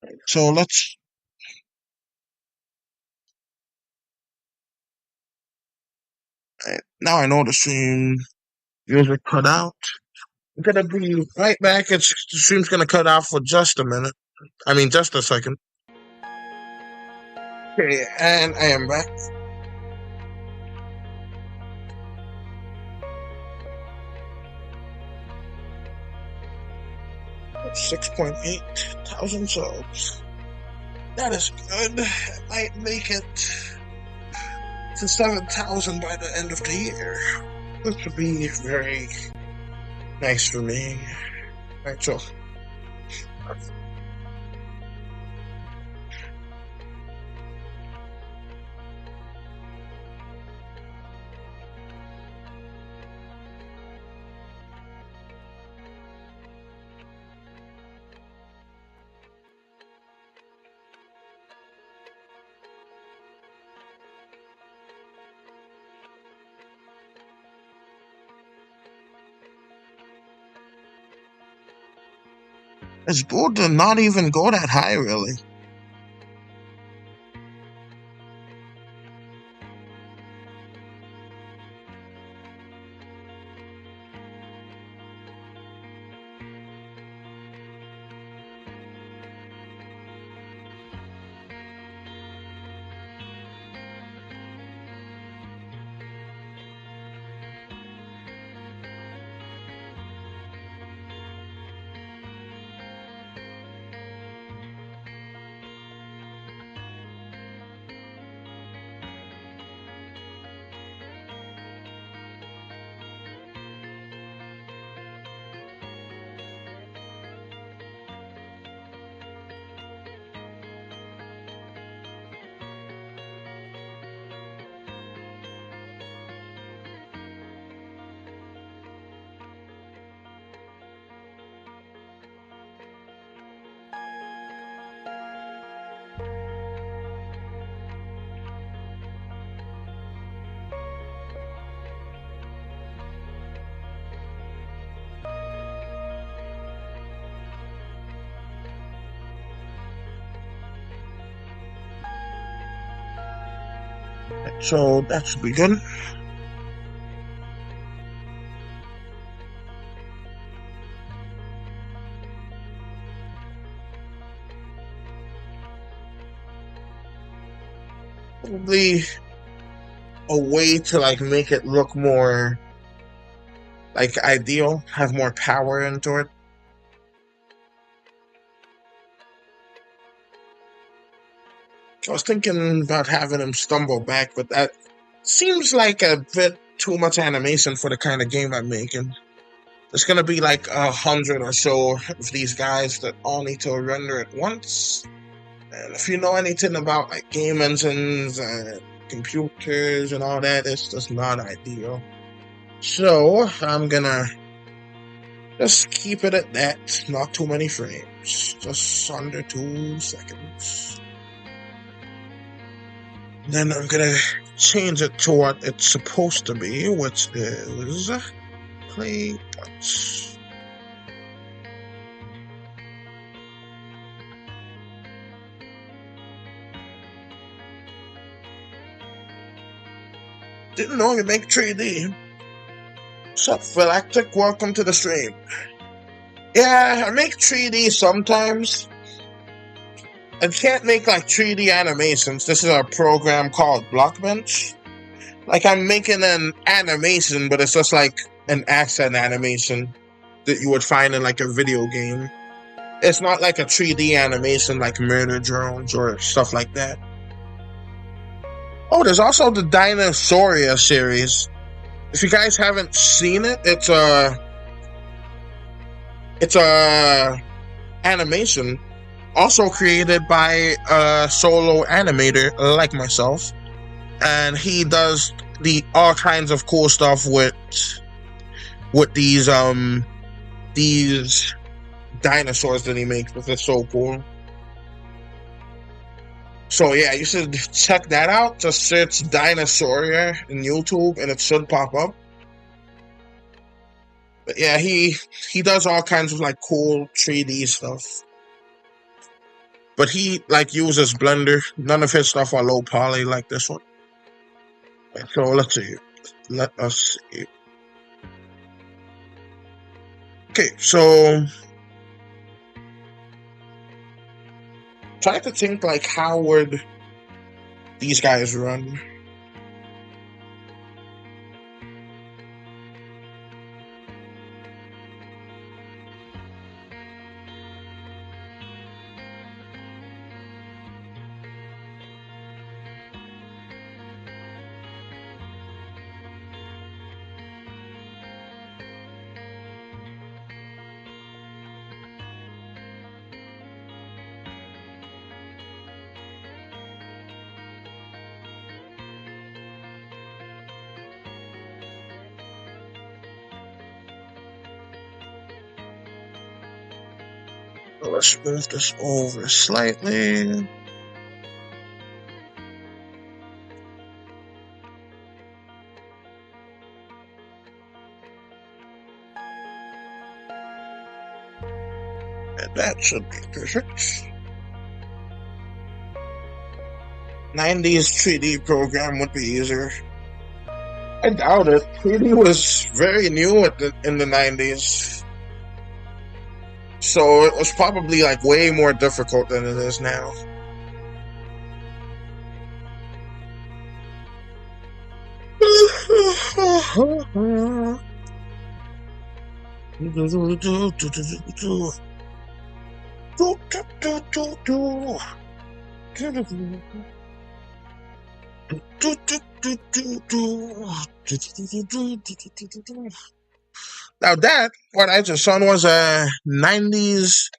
Right. So let's. Right. Now I know the stream music cut out. I'm gonna be right back. The stream's gonna cut out for just a minute. I mean, just a second. Okay, and I am back. 6.8 thousand subs. That is good. I might make it to 7,000 by the end of the year. This would be very nice for me. Right, so It's good to not even go that high, really. So that should be good. Probably a way to like make it look more like ideal, have more power into it. I was thinking about having him stumble back, but that seems like a bit too much animation for the kind of game I'm making. There's gonna be like 100 or so of these guys that all need to render at once. And if you know anything about like game engines and computers and all that, it's just not ideal. So I'm gonna just keep it at that. Not too many frames, just under 2 seconds. Then I'm gonna change it to what it's supposed to be, which is play points. Didn't know you make 3D. What's up, Philactic? Welcome to the stream. Yeah, I make 3D sometimes. I can't make like 3D animations. This is a program called Blockbench. Like I'm making an animation, but it's just like an accent animation that you would find in like a video game. It's not like a 3D animation like Murder Drones or stuff like that. Oh, there's also the Dinosauria series. If you guys haven't seen it, it's a animation also created by a solo animator like myself, and he does the all kinds of cool stuff with these dinosaurs that he makes, which is so cool. So yeah, you should check that out. Just search Dinosauria in YouTube and it should pop up. But yeah, he does all kinds of like cool 3D stuff. But he like uses Blender. None of his stuff are low poly like this one. So let's see. Let us see. Okay, so try to think like how would these guys run? Let's move this over slightly. And that should be perfect. 90s 3D program would be easier. I doubt it. 3D was very new in the 90s. So it was probably like way more difficult than it is now. Now that, what I just saw was a 90s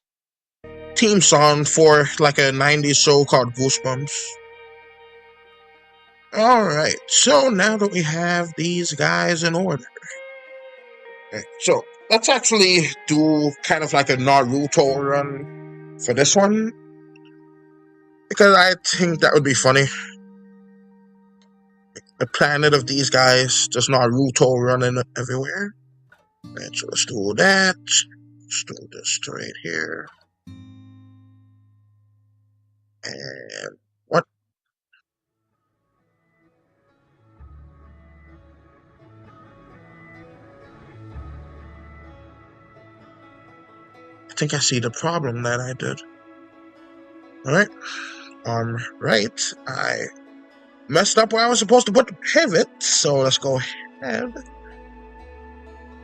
theme song for like a 90s show called Goosebumps. Alright, so now that we have these guys in order. Okay, so let's actually do kind of like a Naruto run for this one. Because I think that would be funny. The planet of these guys, just Naruto running everywhere. Right, so let's do that. Let's do this right here. And what? I think I see the problem that I did. Alright. Right. I messed up where I was supposed to put the pivot, so let's go ahead.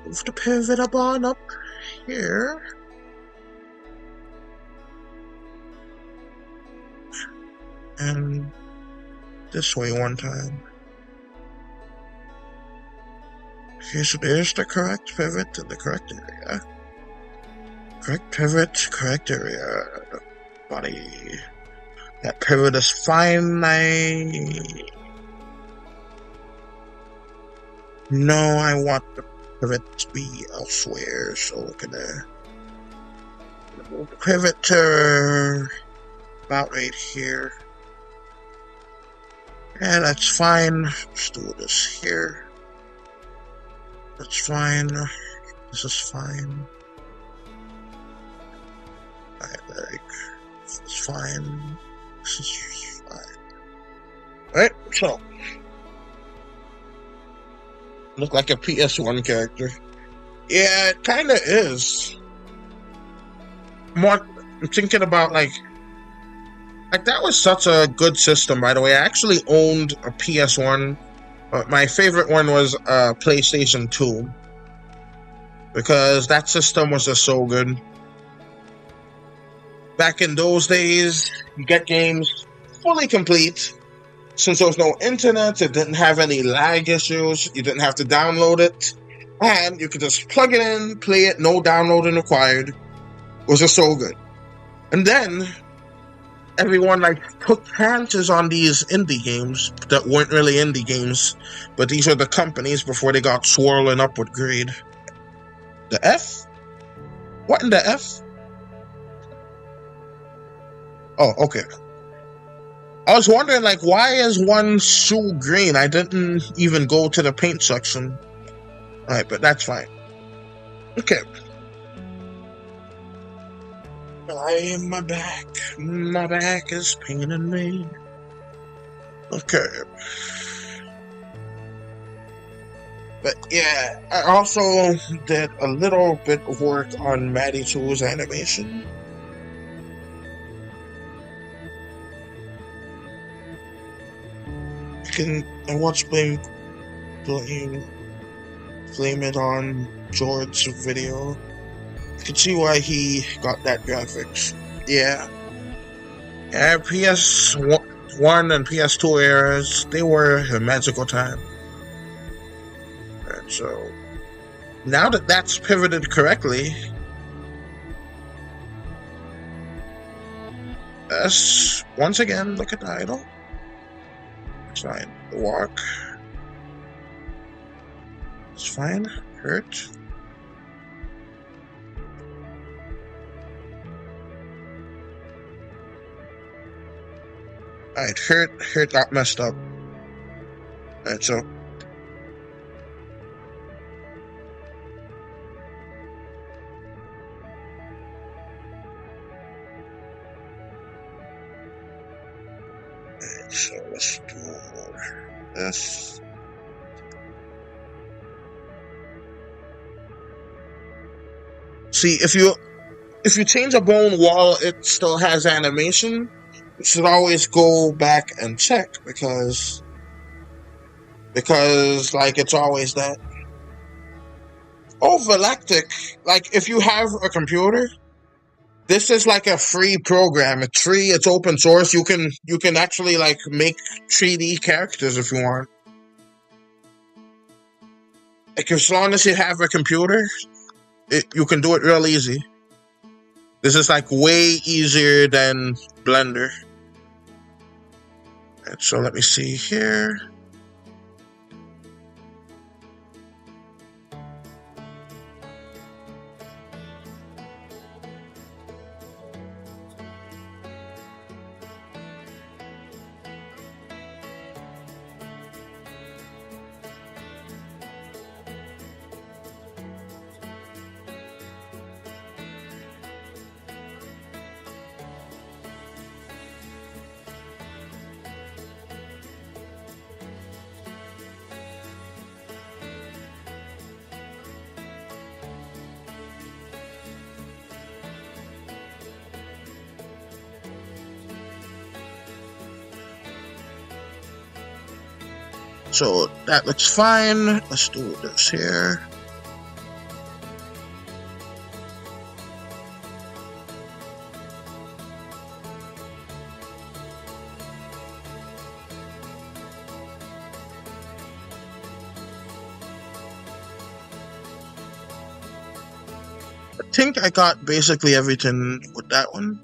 Move the pivot up here. And this way one time. Okay, so there's the correct pivot in the correct area. Correct pivot, correct area. Body. That pivot is fine. No, I want the pivot to be elsewhere, so we're gonna move the pivot to about right here. Yeah, that's fine. Let's do this here. That's fine. This is fine. This is fine. This is fine. Alright, so. Look like a PS1 character. Yeah, it kinda is. More, I'm thinking about like that was such a good system, by the way. I actually owned a PS1. My favorite one was PlayStation 2. Because that system was just so good. Back in those days, you get games fully complete. Since there was no internet, it didn't have any lag issues, you didn't have to download it. And you could just plug it in, play it, no downloading required. It was just so good. And then everyone took chances on these indie games that weren't really indie games, but these are the companies before they got swirling up with greed. The F? What in the F? Oh, okay. I was wondering, why is one shoe green? I didn't even go to the paint section. Alright, but that's fine. Okay. My back. My back is paining me. Okay. But yeah, I also did a little bit of work on Maddie 2's animation. I watched blame it on George's video. You can see why he got that graphics. Yeah. Yeah, PS1 and PS2 eras, they were a magical time. And so, now that that's pivoted correctly, let's once again look at the idol. It's fine. The walk. It's fine. Hurt. Alright, hurt got messed up. Alright, so. So let's do this. See, if you change a bone while it still has animation, you should always go back and check because like it's always that. Oh, Galactic. Like if you have a computer, this is like a free program. It's free, it's open source. You can actually like make 3D characters if you want. Like as long as you have a computer, you can do it real easy. This is like way easier than Blender. And so let me see here. So that looks fine. Let's do this here. I think I got basically everything with that one.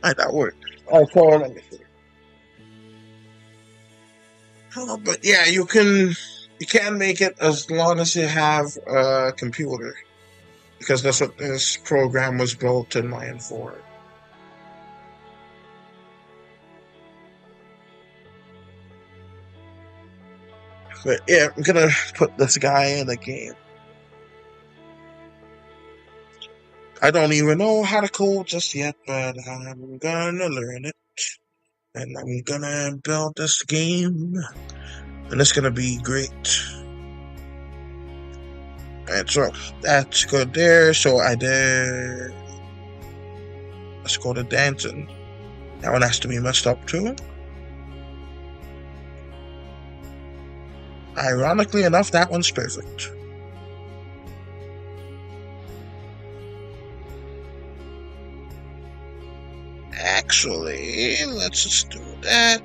Alright, that worked. Alright, so let me see. Oh, but yeah, you can make it as long as you have a computer, because that's what this program was built in mind for. But yeah, I'm gonna put this guy in the game. I don't even know how to code just yet, but I'm gonna learn it. And I'm gonna build this game. And it's gonna be great. And so that's good there. So I did. Let's go to dancing. That one has to be messed up too. Ironically enough, that one's perfect. Actually, let's just do that.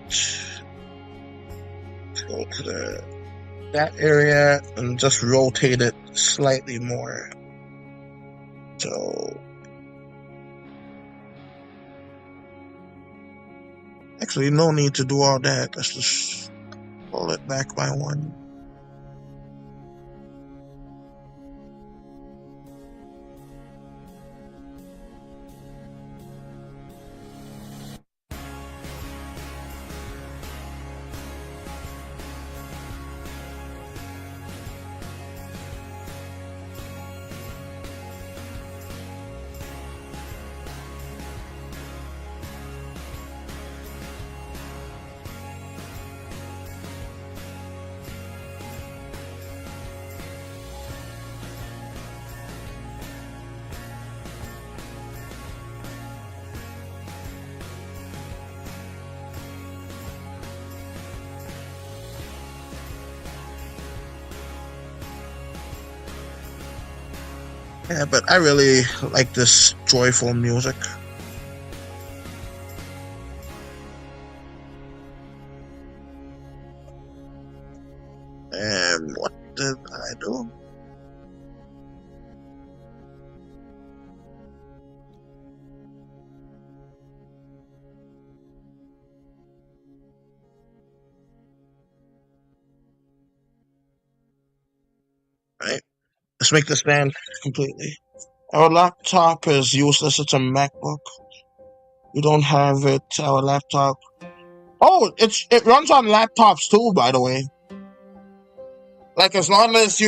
Let's go to that area and just rotate it slightly more. So, actually, no need to do all that. Let's just pull it back by one. Yeah, but I really like this joyful music. And what did I do? Right? Let's make this band completely. Our laptop is useless. It's a MacBook. We don't have it. Our laptop. Oh, it runs on laptops too, by the way. Like as long as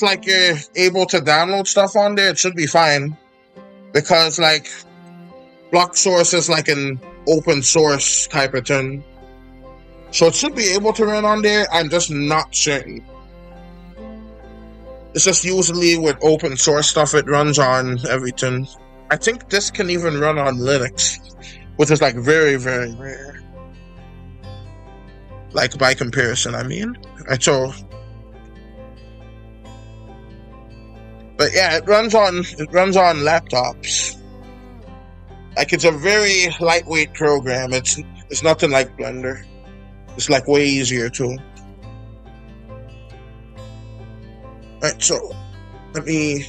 like you're able to download stuff on there, it should be fine. Because like Block Source is like an open source type of thing. So it should be able to run on there. I'm just not certain. It's just usually with open source stuff, it runs on everything. I think this can even run on Linux, which is like very, very rare. Like by comparison, I mean. So, but yeah, it runs on laptops. Like it's a very lightweight program. It's nothing like Blender. It's like way easier too. Alright, so let me.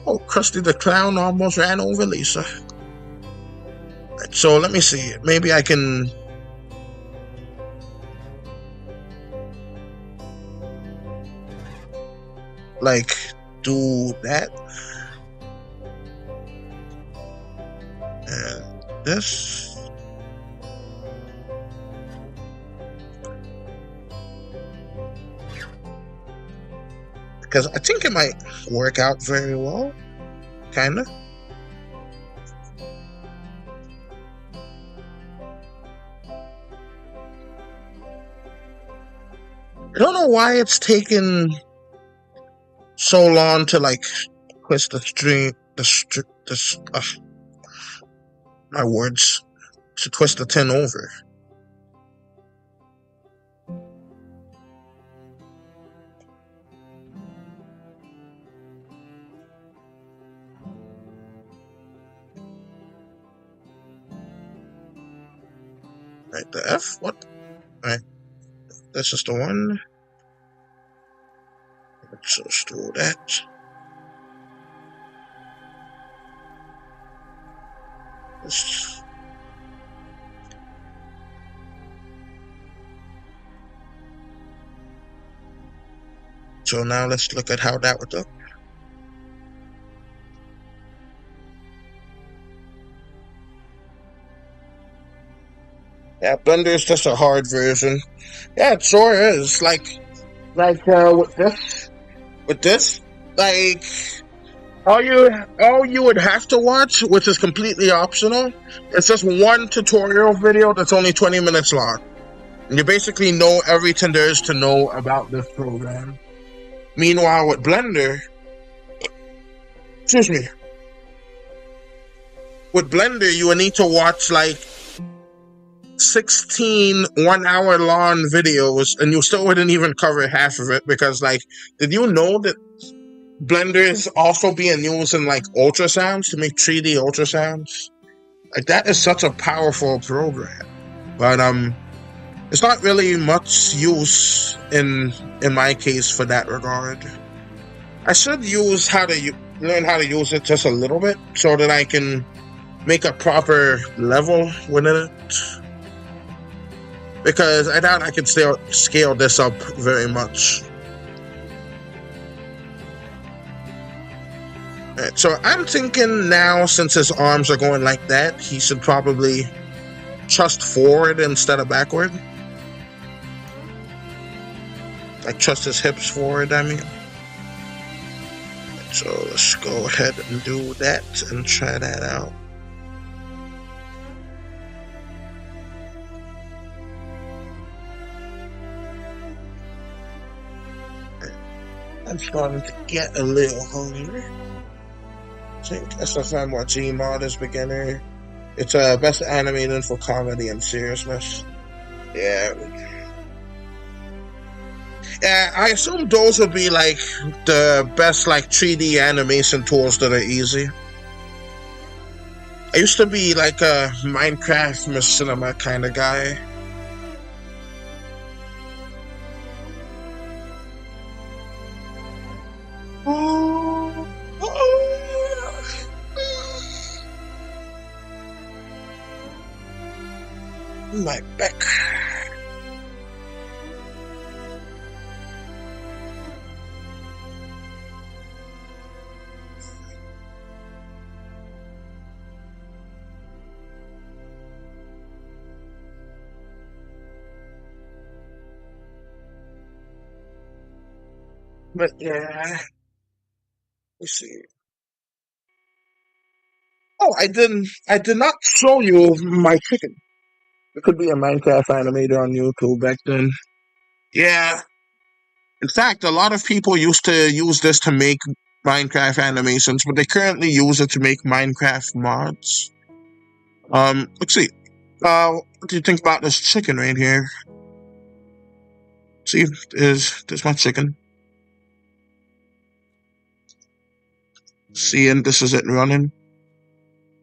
Oh, Krusty the Clown almost ran over Lisa. Right, so let me see. Maybe I can. Like, do that. And this. Because I think it might work out very well. Kinda. I don't know why it's taken so long to like twist the string, my words, to twist the tin over. Right, the F, what? Right, that's just the one. Let's just do that. So now let's look at how that would look. Yeah, Blender is just a hard version. Yeah, it sure is. Like with this, like all you would have to watch, which is completely optional, it's just one tutorial video that's only 20 minutes long. And you basically know everything there is to know about this program. Meanwhile, with Blender, with Blender, you would need to watch like 16 1-hour long videos, and you still wouldn't even cover half of it because, like, did you know that Blender is also being used in like ultrasounds to make 3D ultrasounds? Like that is such a powerful program, but it's not really much use in my case for that regard. I should use learn how to use it just a little bit so that I can make a proper level with it. Because I doubt I can scale this up very much. Right, so I'm thinking now, since his arms are going like that, he should probably thrust forward instead of backward. Like thrust his hips forward, I mean. So let's go ahead and do that and try that out. I'm starting to get a little hungry. I think SFM or Gmod is beginner. It's best animated for comedy and seriousness. Yeah. Yeah, I assume those would be like the best like 3D animation tools that are easy. I used to be like a Minecraft machinima kind of guy. My back. But yeah, let's see. Oh, I did not show you my chicken. It could be a Minecraft animator on YouTube back then. Yeah. In fact, a lot of people used to use this to make Minecraft animations, but they currently use it to make Minecraft mods. Let's see. What do you think about this chicken right here? See, there's my chicken. See, and this is it running.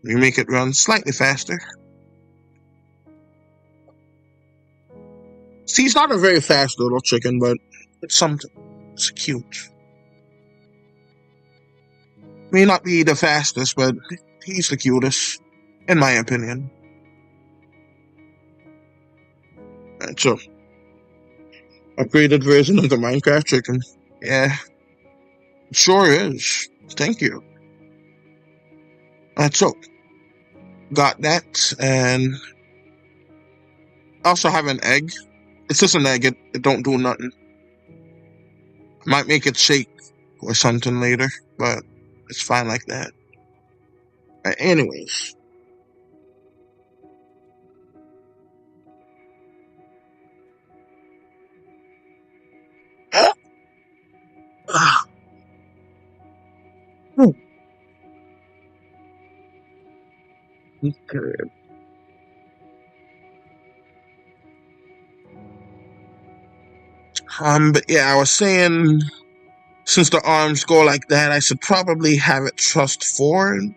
We make it run slightly faster. See, he's not a very fast little chicken, but it's something. It's cute. May not be the fastest, but he's the cutest, in my opinion. Right, so, upgraded version of the Minecraft chicken. Yeah, it sure is. Thank you. Right, so, got that, and I also have an egg. It's just an egg, it don't do nothing. Might make it shake or something later, but it's fine like that. Right, anyways. Ah. Okay. But yeah, I was saying, since the arms go like that, I should probably have it thrust forward.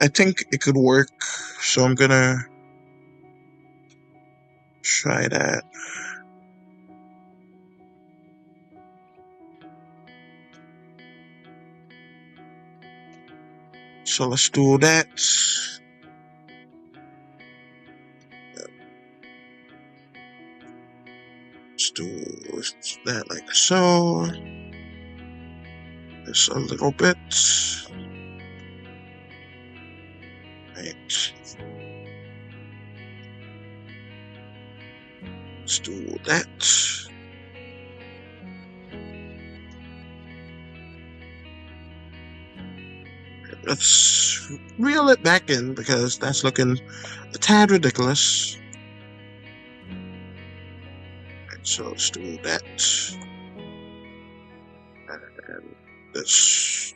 I think it could work, so I'm gonna try that. So let's do that. Let's do that like so. Just a little bit. Right. Let's do that. Let's reel it back in because that's looking a tad ridiculous. Right, so let's do that. And this.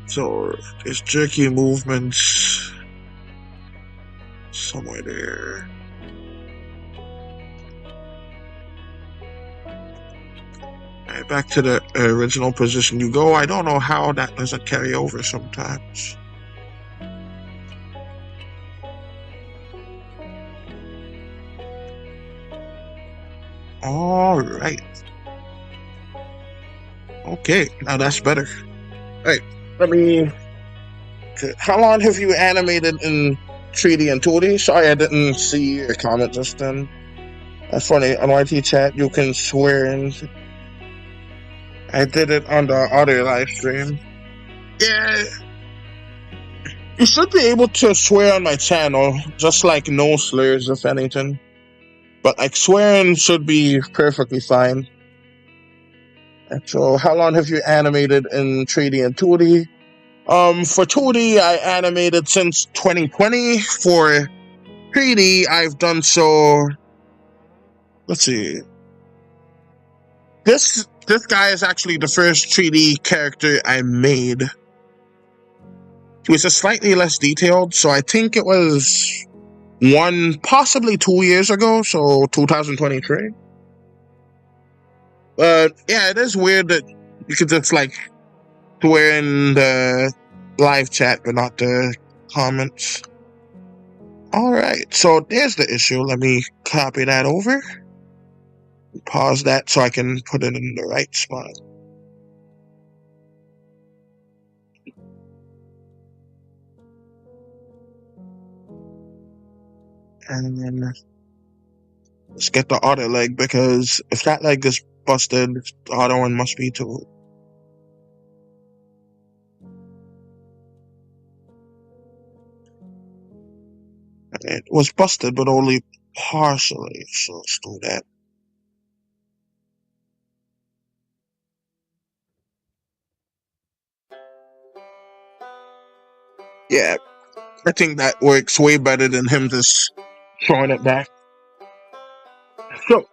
So there's jerky movements somewhere there. Right, back to the original position you go. I don't know how that doesn't carry over sometimes. All right. Okay, now that's better. Right, let me. How long have you animated in 3D and 2D? Sorry, I didn't see your comment just then. That's funny. On YT chat, you can swear in. I did it on the other live stream. Yeah. You should be able to swear on my channel, just like no slurs, if anything. But like swearing should be perfectly fine. So, how long have you animated in 3D and 2D? For 2D, I animated since 2020. For 3D, I've done so. Let's see. This guy is actually the first 3D character I made. He was just slightly less detailed, so I think it was possibly 2 years ago, so 2023. But yeah, it is weird that you could just like swear in the live chat, but not the comments. Alright, so there's the issue. Let me copy that over. Pause that so I can put it in the right spot. And then let's get the other leg, because if that leg is busted, the other one must be too. It was busted, but only partially, so let's do that. Yeah, I think that works way better than him just throwing it back. So,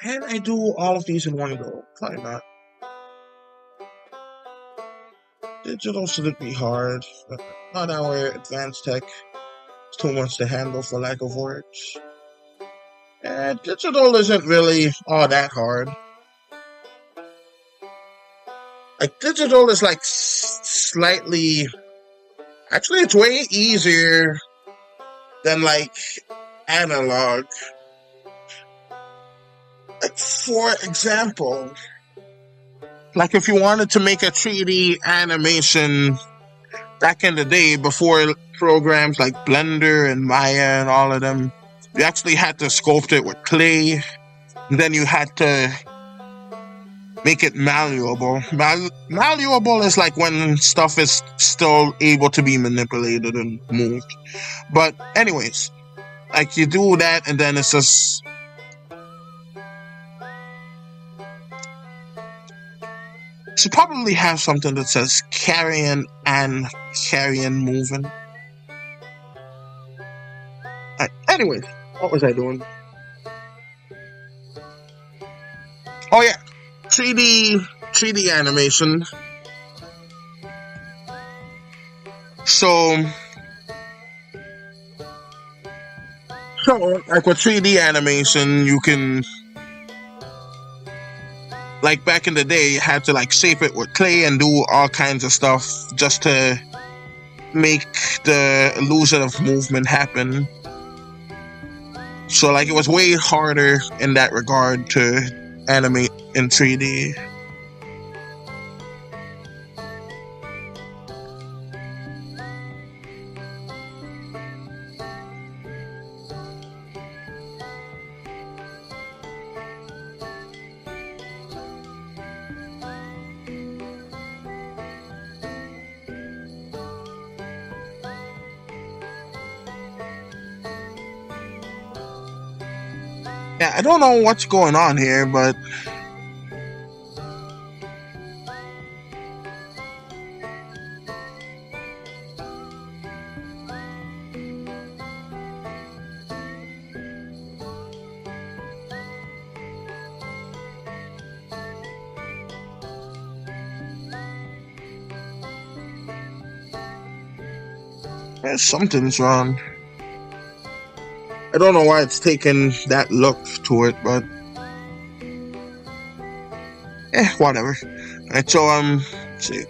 can I do all of these in one go? Probably not. Digital shouldn't be hard. Not our advanced tech. It's too much to handle for lack of words. Digital isn't really all that hard. Like, digital is like slightly... Actually, it's way easier than like analog. Like, for example, like if you wanted to make a 3D animation back in the day before programs like Blender and Maya and all of them, you actually had to sculpt it with clay. And then you had to make it malleable. Malleable is like when stuff is still able to be manipulated and moved. But anyways, like you do that and then it's just... should probably have something that says carrying and carrying moving. Anyways, what was I doing? Oh yeah, 3D animation. So like with 3D animation, you can, like back in the day, you had to like shape it with clay and do all kinds of stuff just to make the illusion of movement happen. So like it was way harder in that regard to animate in 3D. Yeah, I don't know what's going on here, but something's wrong. I don't know why it's taken that look to it, but whatever. Alright, so let's see.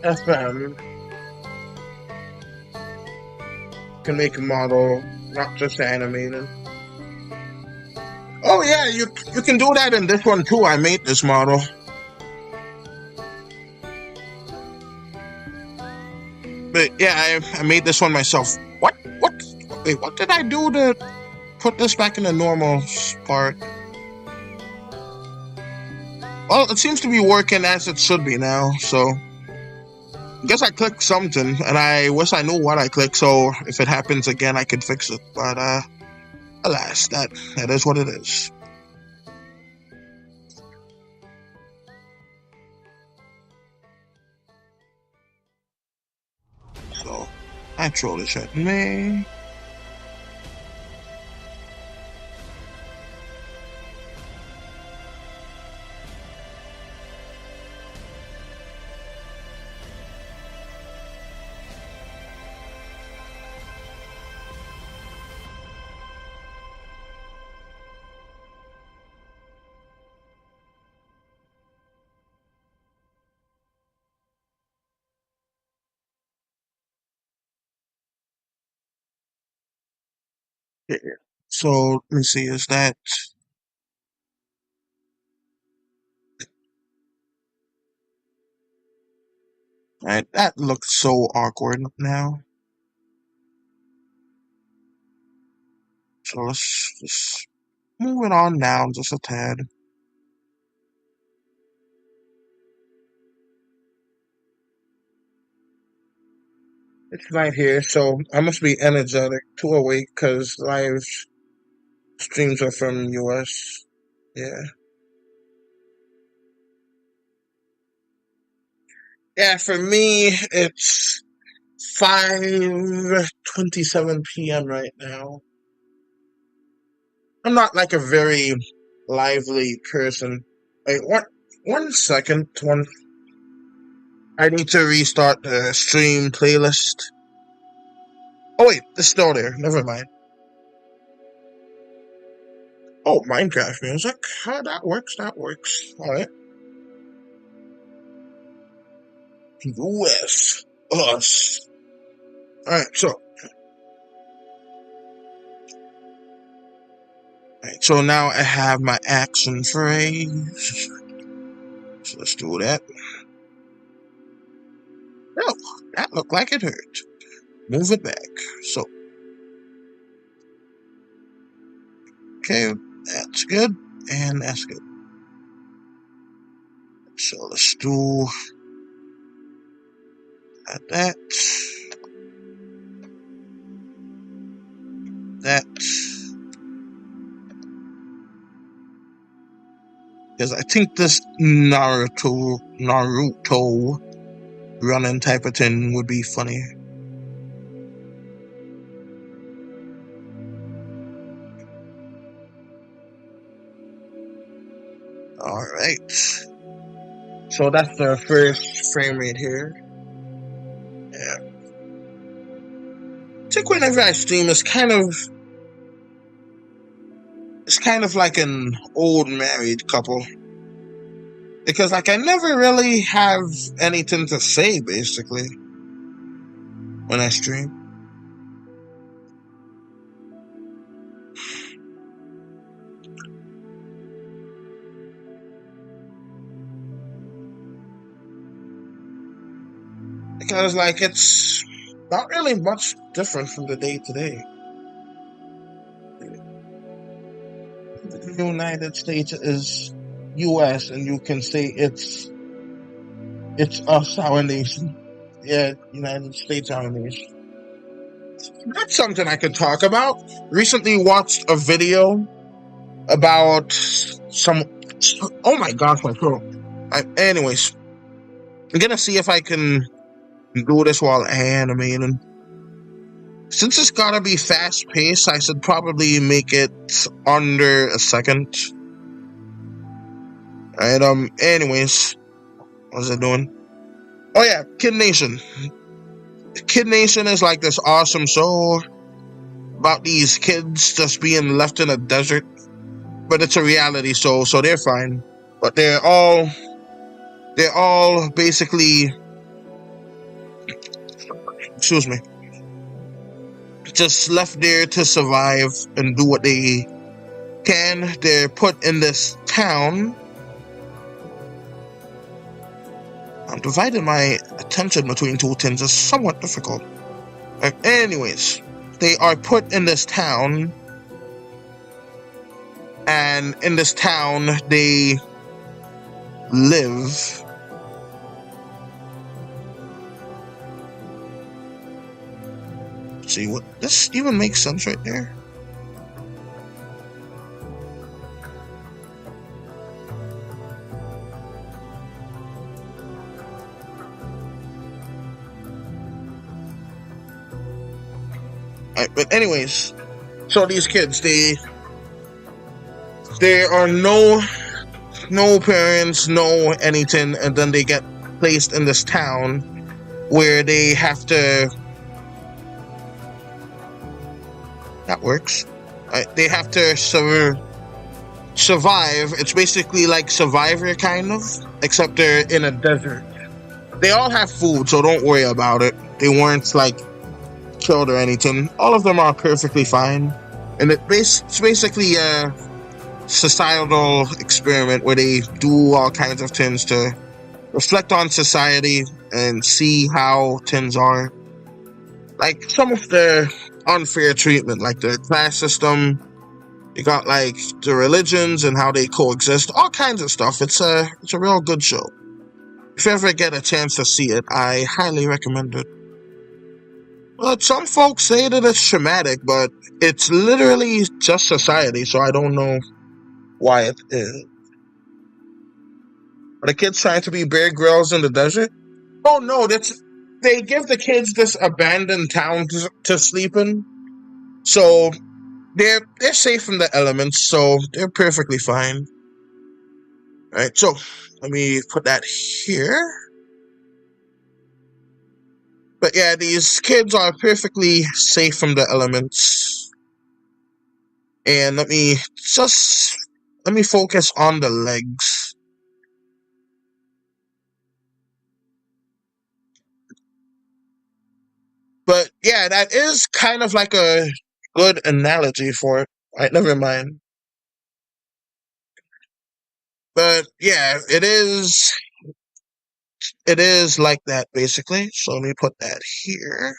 FM can make a model, not just animated. Oh yeah, you can do that in this one too. I made this model. But yeah, I made this one myself. What? Wait, what did I do to put this back in the normal part? Well, it seems to be working as it should be now, so I guess I clicked something, and I wish I knew what I clicked, so if it happens again, I could fix it. But, alas, that is what it is. So, I throw this at me. Okay. So let me see, is that right? That looks so awkward now. So let's just move it on down just a tad. It's night here, so I must be energetic, too awake, because live streams are from US. Yeah. Yeah, for me, it's 5:27 p.m. right now. I'm not like a very lively person. Wait, one second. I need to restart the stream playlist. Oh wait, it's still there. Never mind. Oh, Minecraft music. That works. That works. All right. US. Us. All right. So now I have my action phrase. So let's do that. Oh, that looked like it hurt. Move it back. So, okay, that's good, and that's good. So let's do that. Because I think this Naruto running type of thing would be funny. Alright. So that's the first frame rate here. Yeah. I think whenever I stream, it's kind of like an old married couple. Because like I never really have anything to say basically when I stream. Because like it's not really much different from the day to day. The United States is US, and you can say it's us, our nation. Yeah, United States, our nation. That's something I could talk about. Recently watched a video about some. Oh my gosh, my throat. Anyways, I'm gonna see if I can do this while animating. Since it's gotta be fast paced, I should probably make it under a second. Alright, anyways. What's it doing? Oh yeah, Kid Nation. Kid Nation is like this awesome show about these kids just being left in a desert. But it's a reality show, so they're fine. But they're all basically, excuse me, just left there to survive and do what they can. They're put in this town. I'm dividing my attention between two things. It's somewhat difficult. Anyways, they are put in this town, and in this town they live. See what this even makes sense right there. But anyways, so these kids, there are no parents, no anything, and then they get placed in this town where they have to. That works. They have to survive. It's basically like Survivor kind of, except they're in a desert. They all have food, so don't worry about it. They weren't like killed or anything. All of them are perfectly fine. And it's basically a societal experiment where they do all kinds of things to reflect on society and see how things are. Like some of the unfair treatment, like the class system. You got like the religions and how they coexist, all kinds of stuff. It's a real good show. If you ever get a chance to see it, I highly recommend it. But some folks say that it's traumatic, but it's literally just society, so I don't know why it is. Are the kids trying to be Bear Grylls in the desert? Oh no, they give the kids this abandoned town to sleep in, so they're safe from the elements, so they're perfectly fine. Alright, so let me put that here. But yeah, these kids are perfectly safe from the elements. And let me focus on the legs. But yeah, that is kind of like a good analogy for it. Alright, never mind. But yeah, it is like that basically. So let me put that here.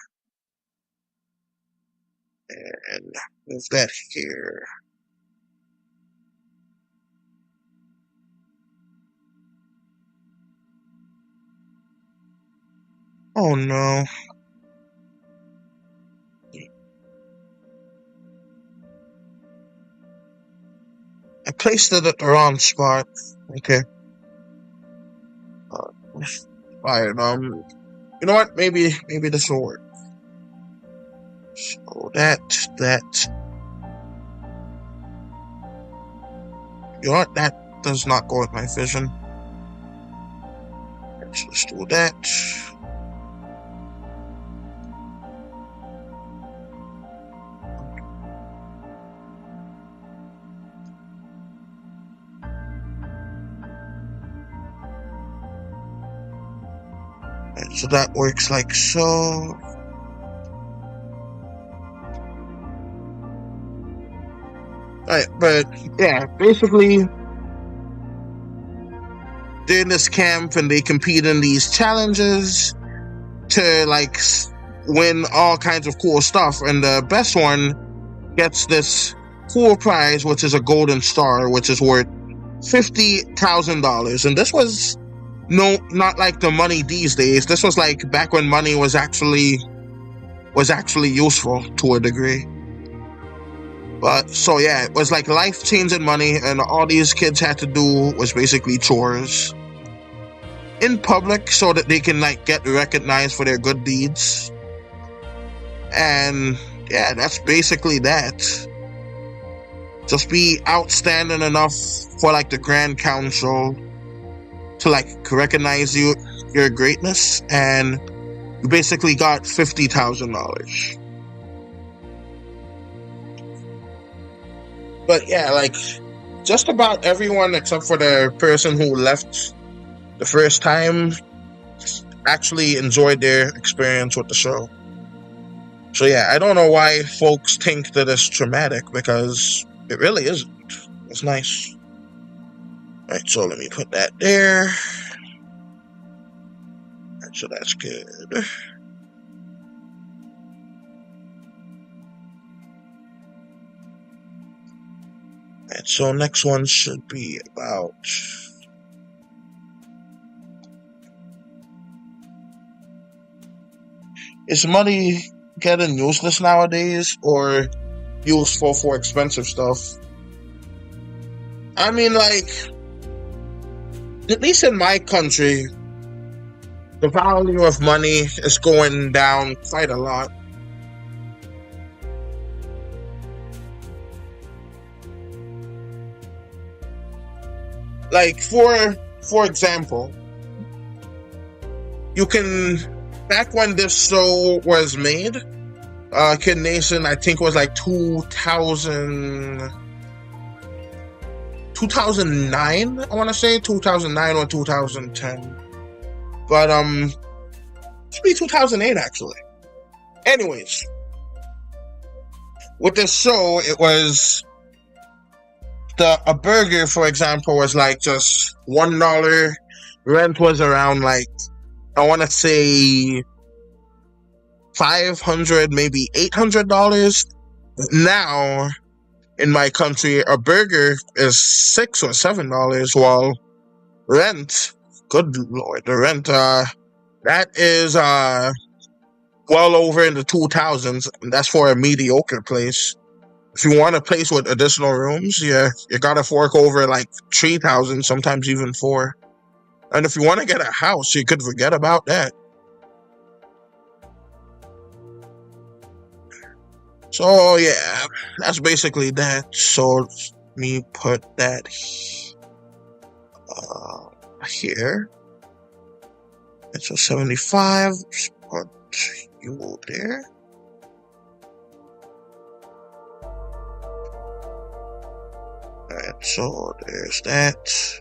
And move that here. Oh no. I placed it at the wrong spot. Okay. Fine. You know what? Maybe this will work. So that. You know what? That does not go with my vision. Let's just do that. And so that works like so. Alright, but yeah, basically they're in this camp and they compete in these challenges to like win all kinds of cool stuff, and the best one gets this cool prize, which is a golden star, which is worth $50,000. And this was not like the money these days. This was like back when money was actually useful to a degree. But so yeah, it was like life-changing money, and all these kids had to do was basically chores in public so that they can like get recognized for their good deeds. And yeah, that's basically that. Just be outstanding enough for like the Grand Council to like recognize your greatness, and you basically got $50,000. But yeah, like just about everyone except for the person who left the first time actually enjoyed their experience with the show. So yeah, I don't know why folks think that it's traumatic, because it really isn't. It's nice. Alright, so let me put that there. Alright, so that's good. And so next one should be about is money getting useless nowadays or useful for expensive stuff? I mean, like, at least in my country, the value of money is going down quite a lot. Like, for example, you can, back when this show was made, Kid Nation, I think, was like 2009, I want to say 2009 or 2010, but it should be 2008 actually. Anyways, with this show, it was a burger, for example, was like just $1. Rent was around like, I want to say $500, maybe $800. Now in my country, a burger is $6 or $7, while rent, good lord, the rent, that is well over in the 2000s. And that's for a mediocre place. If you want a place with additional rooms, you gotta fork over like 3,000, sometimes even 4. And if you want to get a house, you could forget about that. So yeah, that's basically that. So let me put that here. And so 75. Put you there. Alright, so there's that.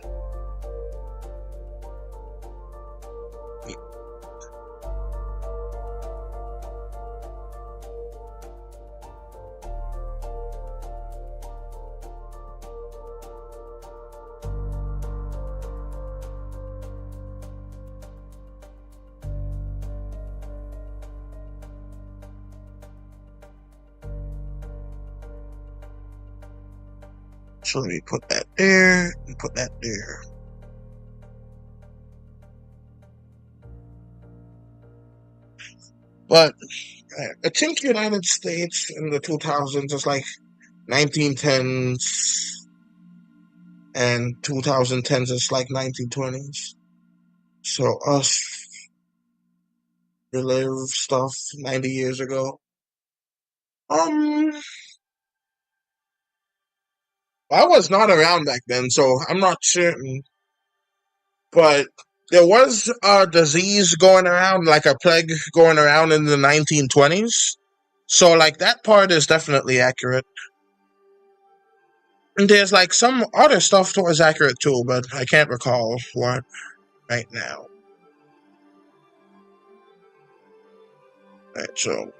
So let me put that there and put that there. But I think United States in the 2000s is like 1910s, and 2010s is like 1920s. So us relive stuff 90 years ago. I was not around back then, so I'm not certain. But there was a disease going around, like a plague going around in the 1920s. So, like, that part is definitely accurate. And there's, like, some other stuff that was accurate, too, but I can't recall what right now. Right, so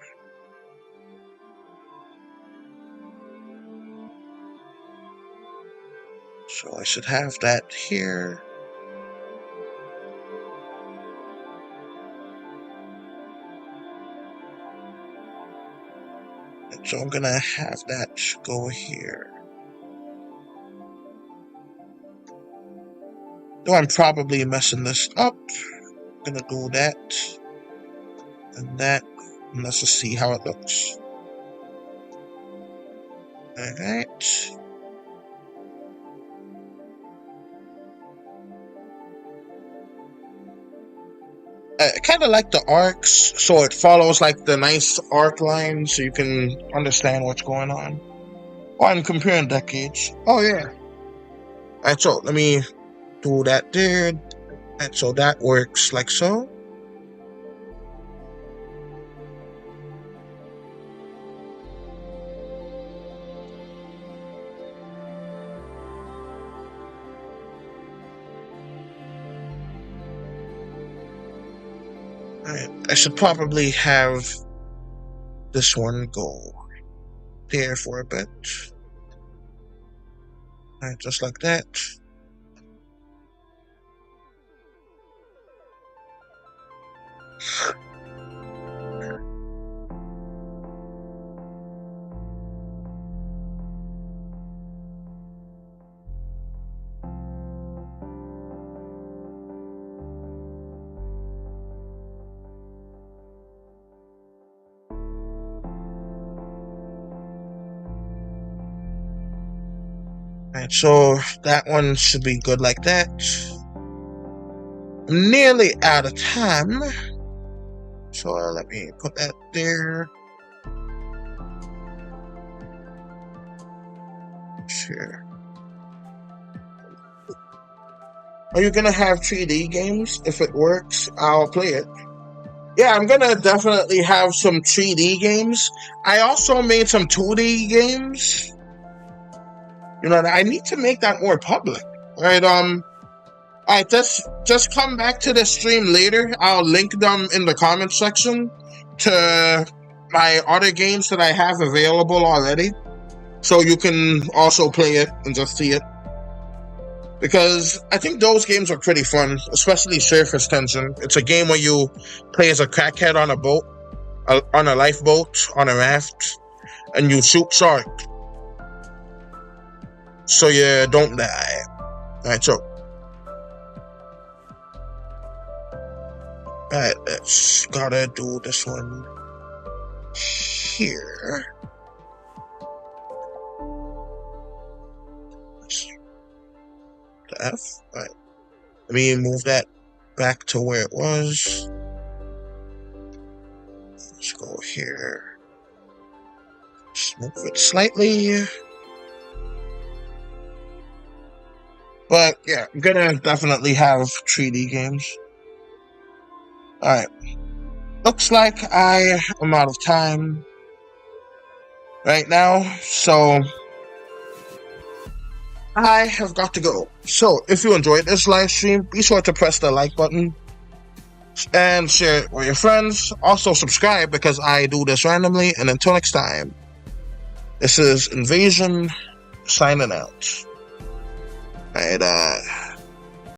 I should have that here. And so I'm gonna have that go here. Though I'm probably messing this up, I'm gonna do that and that, and let's just see how it looks. Alright. I kind of like the arcs, so it follows like the nice arc line, so you can understand what's going on. Oh, I'm comparing decades. Oh yeah. Alright, so let me do that there, and so that works like so. Alright, I should probably have this one go there for a bit. Alright, just like that. Alright, so that one should be good like that. I'm nearly out of time. So let me put that there. Sure. Are you gonna have 3D games? If it works, I'll play it. Yeah, I'm gonna definitely have some 3D games. I also made some 2D games. You know, I need to make that more public. Right, alright, just come back to the stream later. I'll link them in the comment section to my other games that I have available already, so you can also play it and just see it. Because I think those games are pretty fun, especially Surface Tension. It's a game where you play as a crackhead on a boat, on a lifeboat, on a raft, and you shoot sharks, so you don't die. Alright, so alright, let's gotta do this one here. The F. Alright. Let me move that back to where it was. Let's go here. Just move it slightly. But yeah, I'm gonna definitely have 3D games. Alright. Looks like I am out of time right now, so I have got to go. So if you enjoyed this live stream, be sure to press the like button and share it with your friends. Also subscribe, because I do this randomly. And until next time, this is Invasion signing out. Alright,